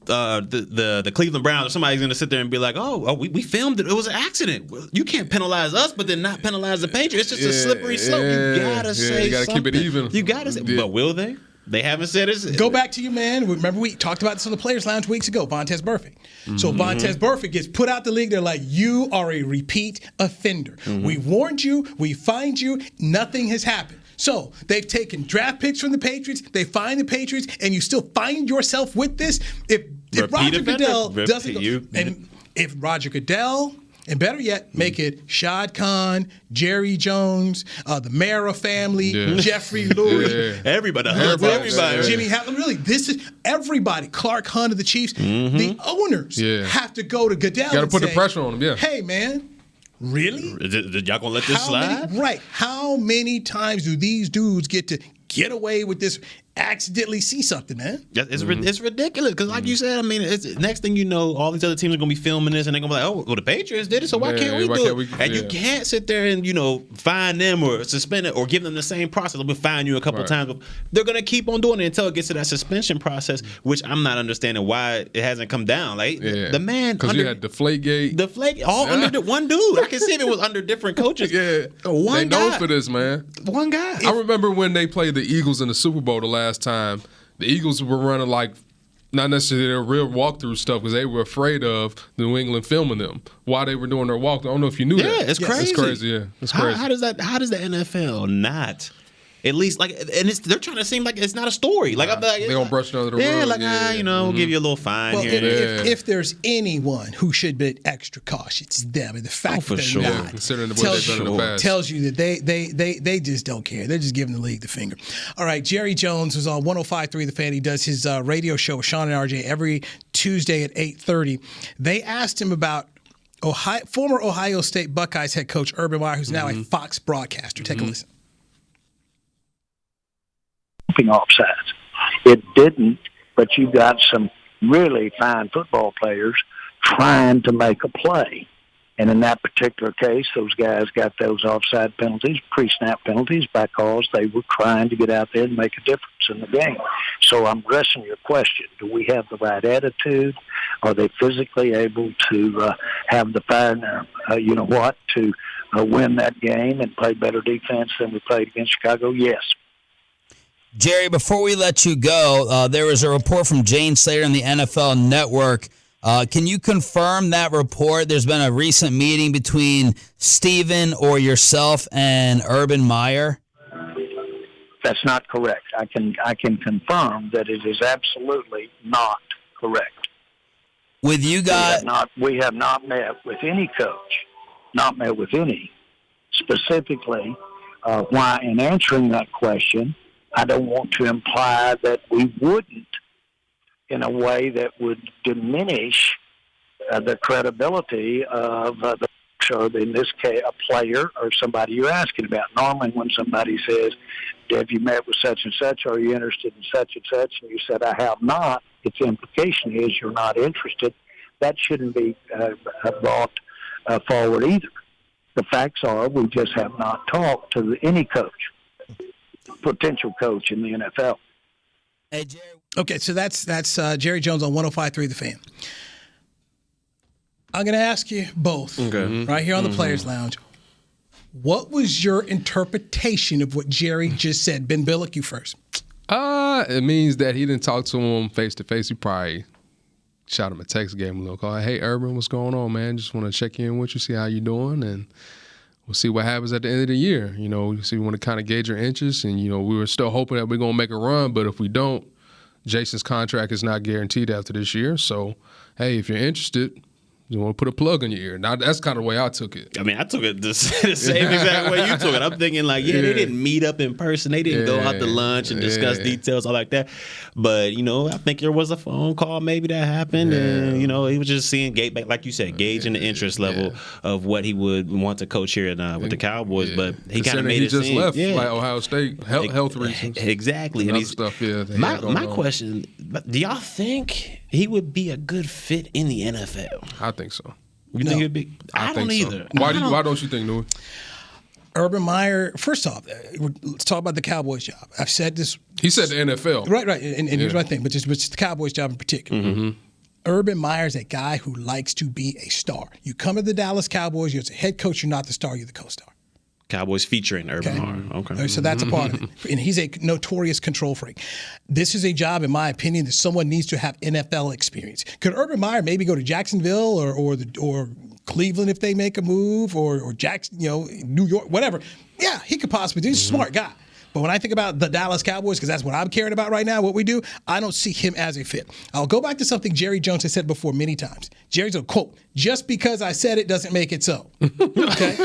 the Cleveland Browns or somebody's going to sit there and be like, we filmed it. It was an accident. You can't penalize us, but then not penalize the Patriots. It's just a slippery slope. You got to say something. You got to keep it even. You got to say. But will they? They haven't said it. Go back to you, man. Remember we talked about this on the Players Lounge weeks ago, Vontaze Burfict. So Vontaze Burfict gets put out the league. They're like, you are a repeat offender. We warned you. We fined you. Nothing has happened. So they've taken draft picks from the Patriots. They find the Patriots, and you still find yourself with this. If Roger Goodell doesn't go, and if Roger Goodell, and better yet, make it Shad Khan, Jerry Jones, the Mara family, Jeffrey Lurie, everybody, Jimmy Hatlam. Really, this is everybody. Clark Hunt of the Chiefs. The owners have to go to Goodell. Got to put the pressure on him. Yeah. Hey, man. Really? Y'all gonna let this slide? How many times do these dudes get to get away with this? accidentally see something, man. It's ridiculous because, like you said, I mean, next thing you know, all these other teams are going to be filming this, and they're going to be like, "Oh, well, the Patriots did it, so why can't we do it?" And you can't sit there and fine them or suspend it or give them the same process. They'll fine you a couple times, but they're going to keep on doing it until it gets to that suspension process, which I'm not understanding why it hasn't come down. Like the man, because you had Deflategate, all under the one dude. I can see if it was under different coaches. One they guy known for this, man. One guy. I remember when they played the Eagles in the Super Bowl the last time. The Eagles were running like not necessarily their real walkthrough stuff because they were afraid of New England filming them while they were doing their walkthrough. I don't know if you knew that. Yeah, it's crazy. It's crazy. Yeah, it's crazy. How does the NFL not? At least, they're trying to seem like it's not a story. Like, I'm like, they're going to brush it under the rug. Yeah, like, we'll give you a little fine here. If there's anyone who should be extra cautious, it's them. And the fact that they're not considering what they've done in the past tells you that they just don't care. They're just giving the league the finger. All right, Jerry Jones was on 105.3 The Fan. He does his radio show with Sean and RJ every Tuesday at 8:30. They asked him about former Ohio State Buckeyes head coach Urban Meyer, who's now a Fox broadcaster. Take a listen. Offsides. It didn't, but you got some really fine football players trying to make a play. And in that particular case, those guys got those offside penalties, pre-snap penalties, because they were trying to get out there and make a difference in the game. So I'm addressing your question. Do we have the right attitude? Are they physically able to have the fire, to win that game and play better defense than we played against Chicago? Yes. Jerry, before we let you go, there was a report from Jane Slater on the NFL Network. Can you confirm that report? There's been a recent meeting between Steven or yourself and Urban Meyer. That's not correct. I can confirm that it is absolutely not correct. With you guys, we have not met with any coach, not met with any. Specifically, why in answering that question, I don't want to imply that we wouldn't in a way that would diminish the credibility of the or in this case, a player or somebody you're asking about. Normally when somebody says, have you met with such and such? Are you interested in such and such? And you said, I have not. Its implication is you're not interested. That shouldn't be brought forward either. The facts are we just have not talked to any coach. Potential coach in the NFL. Hey, Jerry. Okay, so that's Jerry Jones on 105.3 The Fan. I'm going to ask you both right here on the Players Lounge. What was your interpretation of what Jerry just said? Ben Bullock, you first. It means that he didn't talk to him face to face. He probably shot him a text, gave him a little call. Hey, Urban, what's going on, man? Just want to check in with you, see how you doing, and we'll see what happens at the end of the year. We want to kind of gauge your interest, and, we were still hoping that we're going to make a run, but if we don't, Jason's contract is not guaranteed after this year. So, hey, if you're interested, you want to put a plug in your ear. Now, that's kind of the way I took it. I mean, I took it the same exact way you took it. I'm thinking they didn't meet up in person. They didn't go out to lunch and discuss details, all like that. But, I think there was a phone call maybe that happened. And, he was just seeing, like you said, gauging the interest level of what he would want to coach here with the Cowboys. But he kind of made it seem. He just left, like Ohio State, health reasons. Exactly. And stuff, my question, do y'all think he would be a good fit in the NFL? I think so. You think he'd be? I don't either. Why don't you think, Newy? Urban Meyer, first off, let's talk about the Cowboys job. I've said this. He said the NFL. Right. And here's my thing, but it's the Cowboys job in particular. Mm-hmm. Urban Meyer's a guy who likes to be a star. You come to the Dallas Cowboys, you're the head coach, you're not the star, you're the co-star. Cowboys featuring Urban Meyer. Okay. So that's a part of it. And he's a notorious control freak. This is a job, in my opinion, that someone needs to have NFL experience. Could Urban Meyer maybe go to Jacksonville or Cleveland if they make a move, or Jackson, New York, whatever? Yeah, he could possibly do. He's a smart guy. But when I think about the Dallas Cowboys, because that's what I'm caring about right now, what we do, I don't see him as a fit. I'll go back to something Jerry Jones has said before many times. Jerry's a quote, just because I said it doesn't make it so. Okay?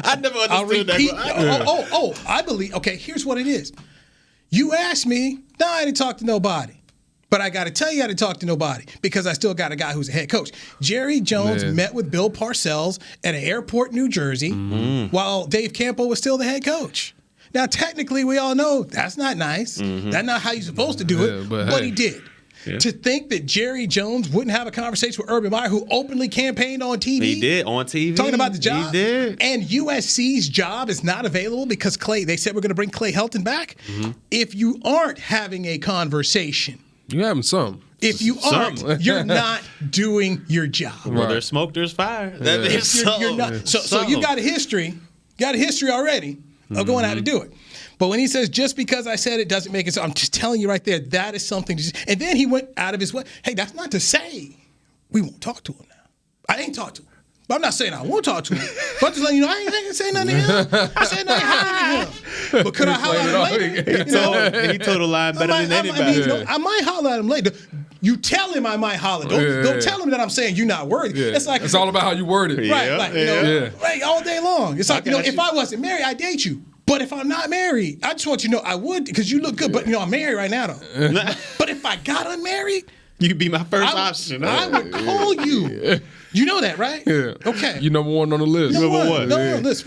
I never understood I'll repeat. that. I believe. Okay, here's what it is. You asked me, no, I didn't talk to nobody. But I got to tell you, I didn't talk to nobody because I still got a guy who's a head coach. Jerry Jones met with Bill Parcells at an airport in New Jersey while Dave Campo was still the head coach. Now, technically, we all know that's not nice. That's not how you're supposed to do it, but he did. Yeah. To think that Jerry Jones wouldn't have a conversation with Urban Meyer, who openly campaigned on TV. He did, on TV. Talking about the job. He did. And USC's job is not available because they said we're going to bring Clay Helton back. If you aren't having a conversation. You're having some. If you aren't, you're not doing your job. Well, there's smoke, there's fire. That means you're not. So you got a history. Got a history already of going out to do it. But when he says, just because I said it doesn't make it so, I'm just telling you right there, that is something. And then he went out of his way. Hey, that's not to say we won't talk to him now. I ain't talked to him. But I'm not saying I won't talk to him. But I'm just letting you know, I ain't saying nothing to him. I said nothing to him. But could I holler at him later? He told a lie better than anybody. I might holler at him later. You tell him I might holler. Don't tell him that I'm saying you're not worthy. Yeah. It's all about how you word it. Right, right, all day long. It's like, if I wasn't married, I'd date you. But if I'm not married, I just want you to know I would, because you look good. But I'm married right now, though. But if I got unmarried, you could be my first option. I would call you. Yeah. You know that, right? Yeah. Okay. You're number one on the list. Number one on the list.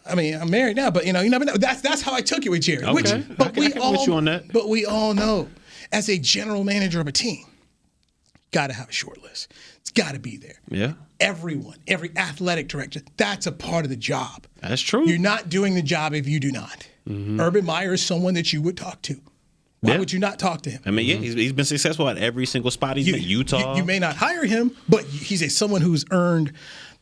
And I'm married now, but you never know. That's how I took it with Jerry. Okay. But we all with you on that. But we all know, as a general manager of a team, got to have a short list. It's got to be there. Yeah. Everyone, every athletic director, that's a part of the job. That's true. You're not doing the job if you do not. Urban Meyer is someone that you would talk to. Why would you not talk to him? I mean, he's been successful at every single spot he's been. Utah. You may not hire him, but he's someone who's earned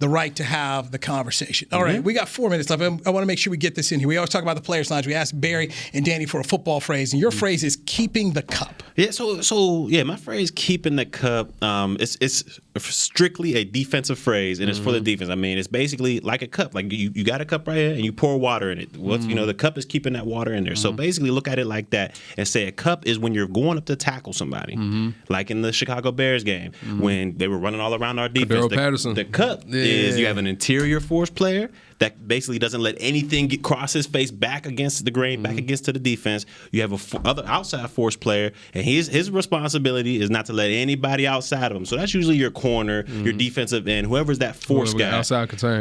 the right to have the conversation. All right, we got 4 minutes left. I want to make sure we get this in here. We always talk about the Players Lounge. We asked Barry and Danny for a football phrase, and your phrase is keeping the cup. Yeah, so my phrase, keeping the cup, it's strictly a defensive phrase, and it's for the defense. I mean, it's basically like a cup. Like you got a cup right here, and you pour water in it. The cup is keeping that water in there. So basically look at it like that and say a cup is when you're going up to tackle somebody. Like in the Chicago Bears game, when they were running all around our defense. The cup is you have an interior force player that basically doesn't let anything get cross his face back against the grain, back against to the defense. You have other outside force player, and his responsibility is not to let anybody outside of him. So that's usually your corner, your defensive end, whoever's that force guy.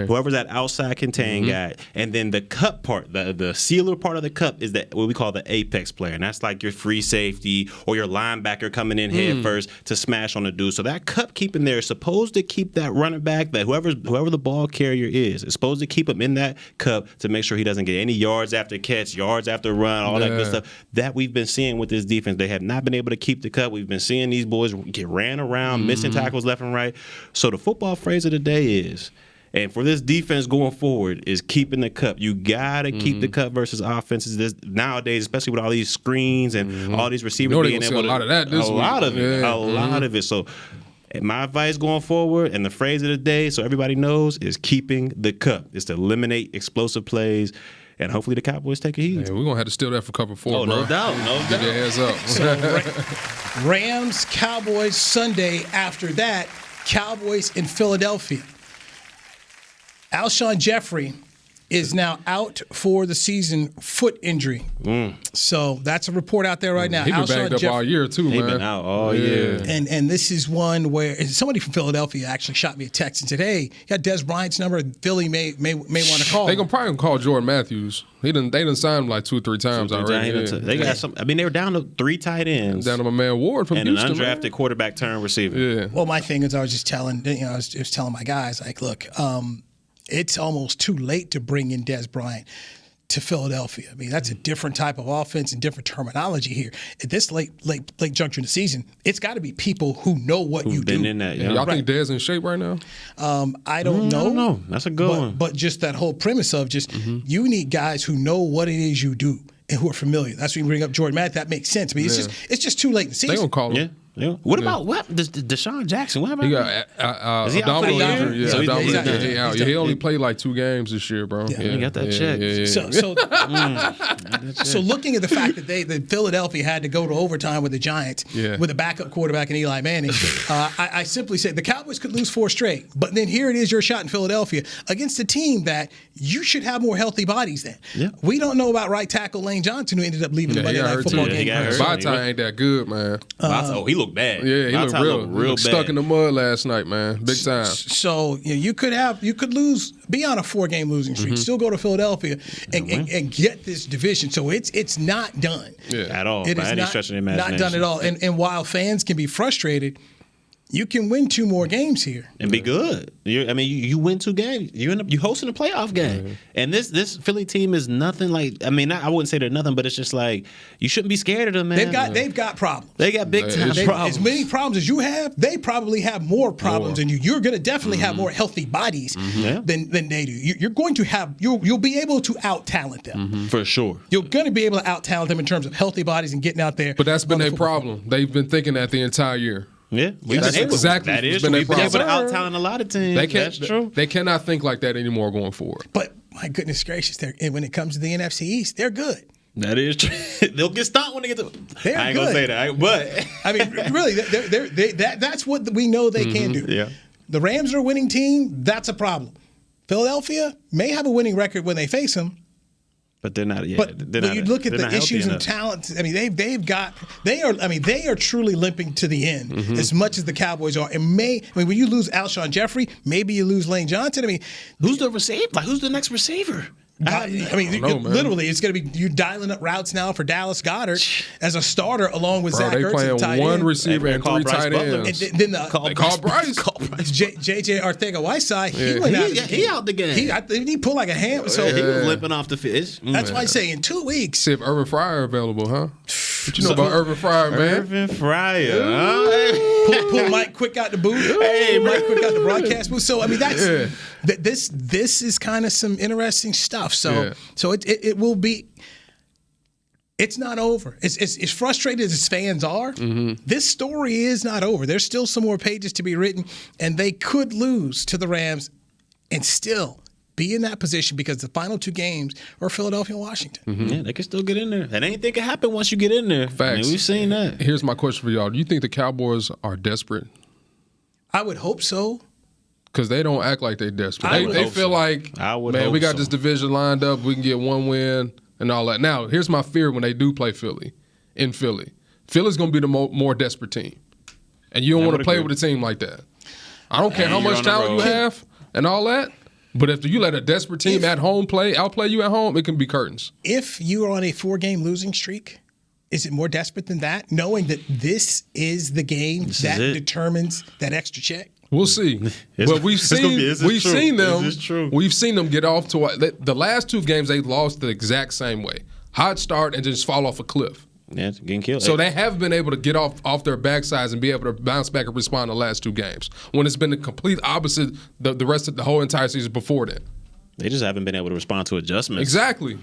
Whoever's that outside contain guy. And then the cup part, the sealer part of the cup is what we call the apex player. And that's like your free safety or your linebacker coming in head first to smash on the dude. So that cup keeping there is supposed to keep that running back, that whoever the ball carrier is supposed to keep him in that cup to make sure he doesn't get any yards after catch, yards after run, all that good stuff that we've been seeing with this defense. They have not been able to keep the cup. We've been seeing these boys get ran around, missing tackles left and right. So the football phrase of the day is, and for this defense going forward, is keeping the cup. You got to keep the cup versus offenses. Nowadays, especially with all these screens and all these receivers being able to. A lot of that this week. A lot of it. So my advice going forward, and the phrase of the day, so everybody knows, is keeping the cup. It's to eliminate explosive plays, and hopefully the Cowboys take a heed. Yeah, we're going to have to steal that for cover 4, bro. No doubt. Get your hands up. So, Rams, Cowboys, Sunday. After that, Cowboys in Philadelphia. Alshon Jeffrey is now out for the season, foot injury. So that's a report out there right now. He's been banged up all year, too, man. He's been out all year. And this is one where somebody from Philadelphia actually shot me a text and said, hey, you got Des Bryant's number. Philly may want to call him. They probably call Jordan Matthews. They done signed him like 2 or 3 times already. They got some. I mean, they were down to 3 tight ends. Down to my man Ward from Houston. And an undrafted quarterback turned receiver. Yeah. Well, my thing is I was just telling, I was telling my guys, like, look, it's almost too late to bring in Des Bryant to Philadelphia. I mean, that's a different type of offense and different terminology here. At this late juncture in the season, it's got to be people who know what you do. Been in that, Y'all think Des in shape right now? I don't know. I don't know. That's a good one. But just that whole premise of you need guys who know what it is you do and who are familiar. That's when you bring up Jordan Matt. That makes sense. I mean, it's just too late in the season. They gonna call him. Yeah. What about Deshaun Jackson? What about he got abdominal injury? Yeah, abdominal injury. Out. He only played like 2 games this year, bro. Yeah, he got that check. So looking at the fact that Philadelphia had to go to overtime with the Giants with a backup quarterback in Eli Manning, I simply said the Cowboys could lose 4 straight. But then here it is, your shot in Philadelphia against a team that you should have more healthy bodies than. Yeah. We don't know about right tackle Lane Johnson, who ended up leaving the Monday Night Football game. Bata ain't that good, man. He looked bad. Yeah, he looked real bad. Stuck in the mud last night, man. Big time. So you could lose, be on a 4-game losing streak, still go to Philadelphia and get this division. So it's not done at all. It is not done at all. And while fans can be frustrated, you can win 2 more games here and be good. You win 2 games. You hosting a playoff game, and this Philly team is nothing like. I mean, I wouldn't say they're nothing, but it's just like you shouldn't be scared of them, man. They've got problems. They got big time problems. As many problems as you have, they probably have more problems than you. You're going to definitely have more healthy bodies than they do. You're going to have you'll be able to out talent them for sure. You're going to be able to out talent them in terms of healthy bodies and getting out there. But that's been their problem. They've been thinking that the entire year. Yeah, that's exactly. That is true. We've been able to out-talent a lot of teams. That's true. They cannot think like that anymore going forward. But my goodness gracious, when it comes to the NFC East, they're good. That is true. They'll get stopped when they get to. I ain't gonna say that, but I mean, really, that's what we know they can do. Yeah, the Rams are a winning team. That's a problem. Philadelphia may have a winning record when they face them. But they're not yet. But you look at the issues and talent. I mean, they are truly limping to the end as much as the Cowboys are. And when you lose Alshon Jeffrey, maybe you lose Lane Johnson. I mean, who's the receiver? Like, who's the next receiver? Literally, it's going to be you dialing up routes now for Dallas Goedert as a starter along with Zach Ertz. They playing one receiver and 3 tight ends. And then they call Bryce. JJ Arcega-Whiteside, he out the game. He pulled like a ham. So he was limping off the field. That's why I say in 2 weeks. See if Urban Fryer available, huh? What you know about Urban Fryer, man? Urban Fryer. Pull Mike Quick out the booth. Mike Quick out the broadcast booth. So I mean, this is kind of some interesting stuff. So it will be. It's not over. As frustrated as fans are, this story is not over. There's still some more pages to be written, and they could lose to the Rams and still be in that position because the final 2 games are Philadelphia and Washington. Yeah, they can still get in there. And anything can happen once you get in there. Facts. I mean, we've seen that. Here's my question for y'all. Do you think the Cowboys are desperate? I would hope so. Because they don't act like they're desperate. They feel like, man, we got this division lined up. We can get 1 win and all that. Now, here's my fear when they do play Philly. Philly's going to be the more desperate team. And you don't want to play with a team like that. I don't care how much talent you have and all that. But if you let a desperate team at home outplay you at home, it can be curtains. If you are on a 4-game losing streak, is it more desperate than that? Knowing that this is the game that determines that extra check? We'll see. But we've seen them get off to the last 2 games they lost the exact same way. Hot start and just fall off a cliff. Yeah, getting killed. So they have been able to get off their backsides and be able to bounce back and respond the last 2 games. When it's been the complete opposite the rest of the whole entire season before that. They just haven't been able to respond to adjustments. Exactly.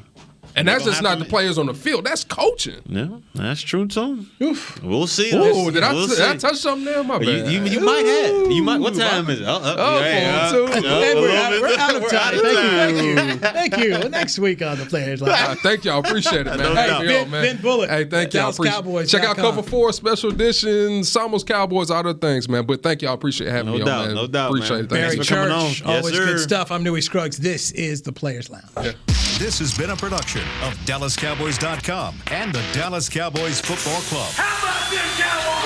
And that's just not the players on the field. That's coaching. Yeah, that's true too. Oof. We'll see. Did I touch something there? My bad. You might have. You might. What time is it? We're out of time. Thank you. Next week on the Players Lounge. Thank y'all. Appreciate it, man. Ben Bullock. Hey, thank y'all. Check out Cover 4 special edition, Somos Cowboys, other things, man. But thank y'all. Appreciate having me on, man. No doubt. Appreciate it. Barry Thanks for coming on. Always good stuff. I'm Newy Scruggs. This is the Players Lounge. Yeah. This has been a production of DallasCowboys.com and the Dallas Cowboys Football Club. How about this, Cowboys?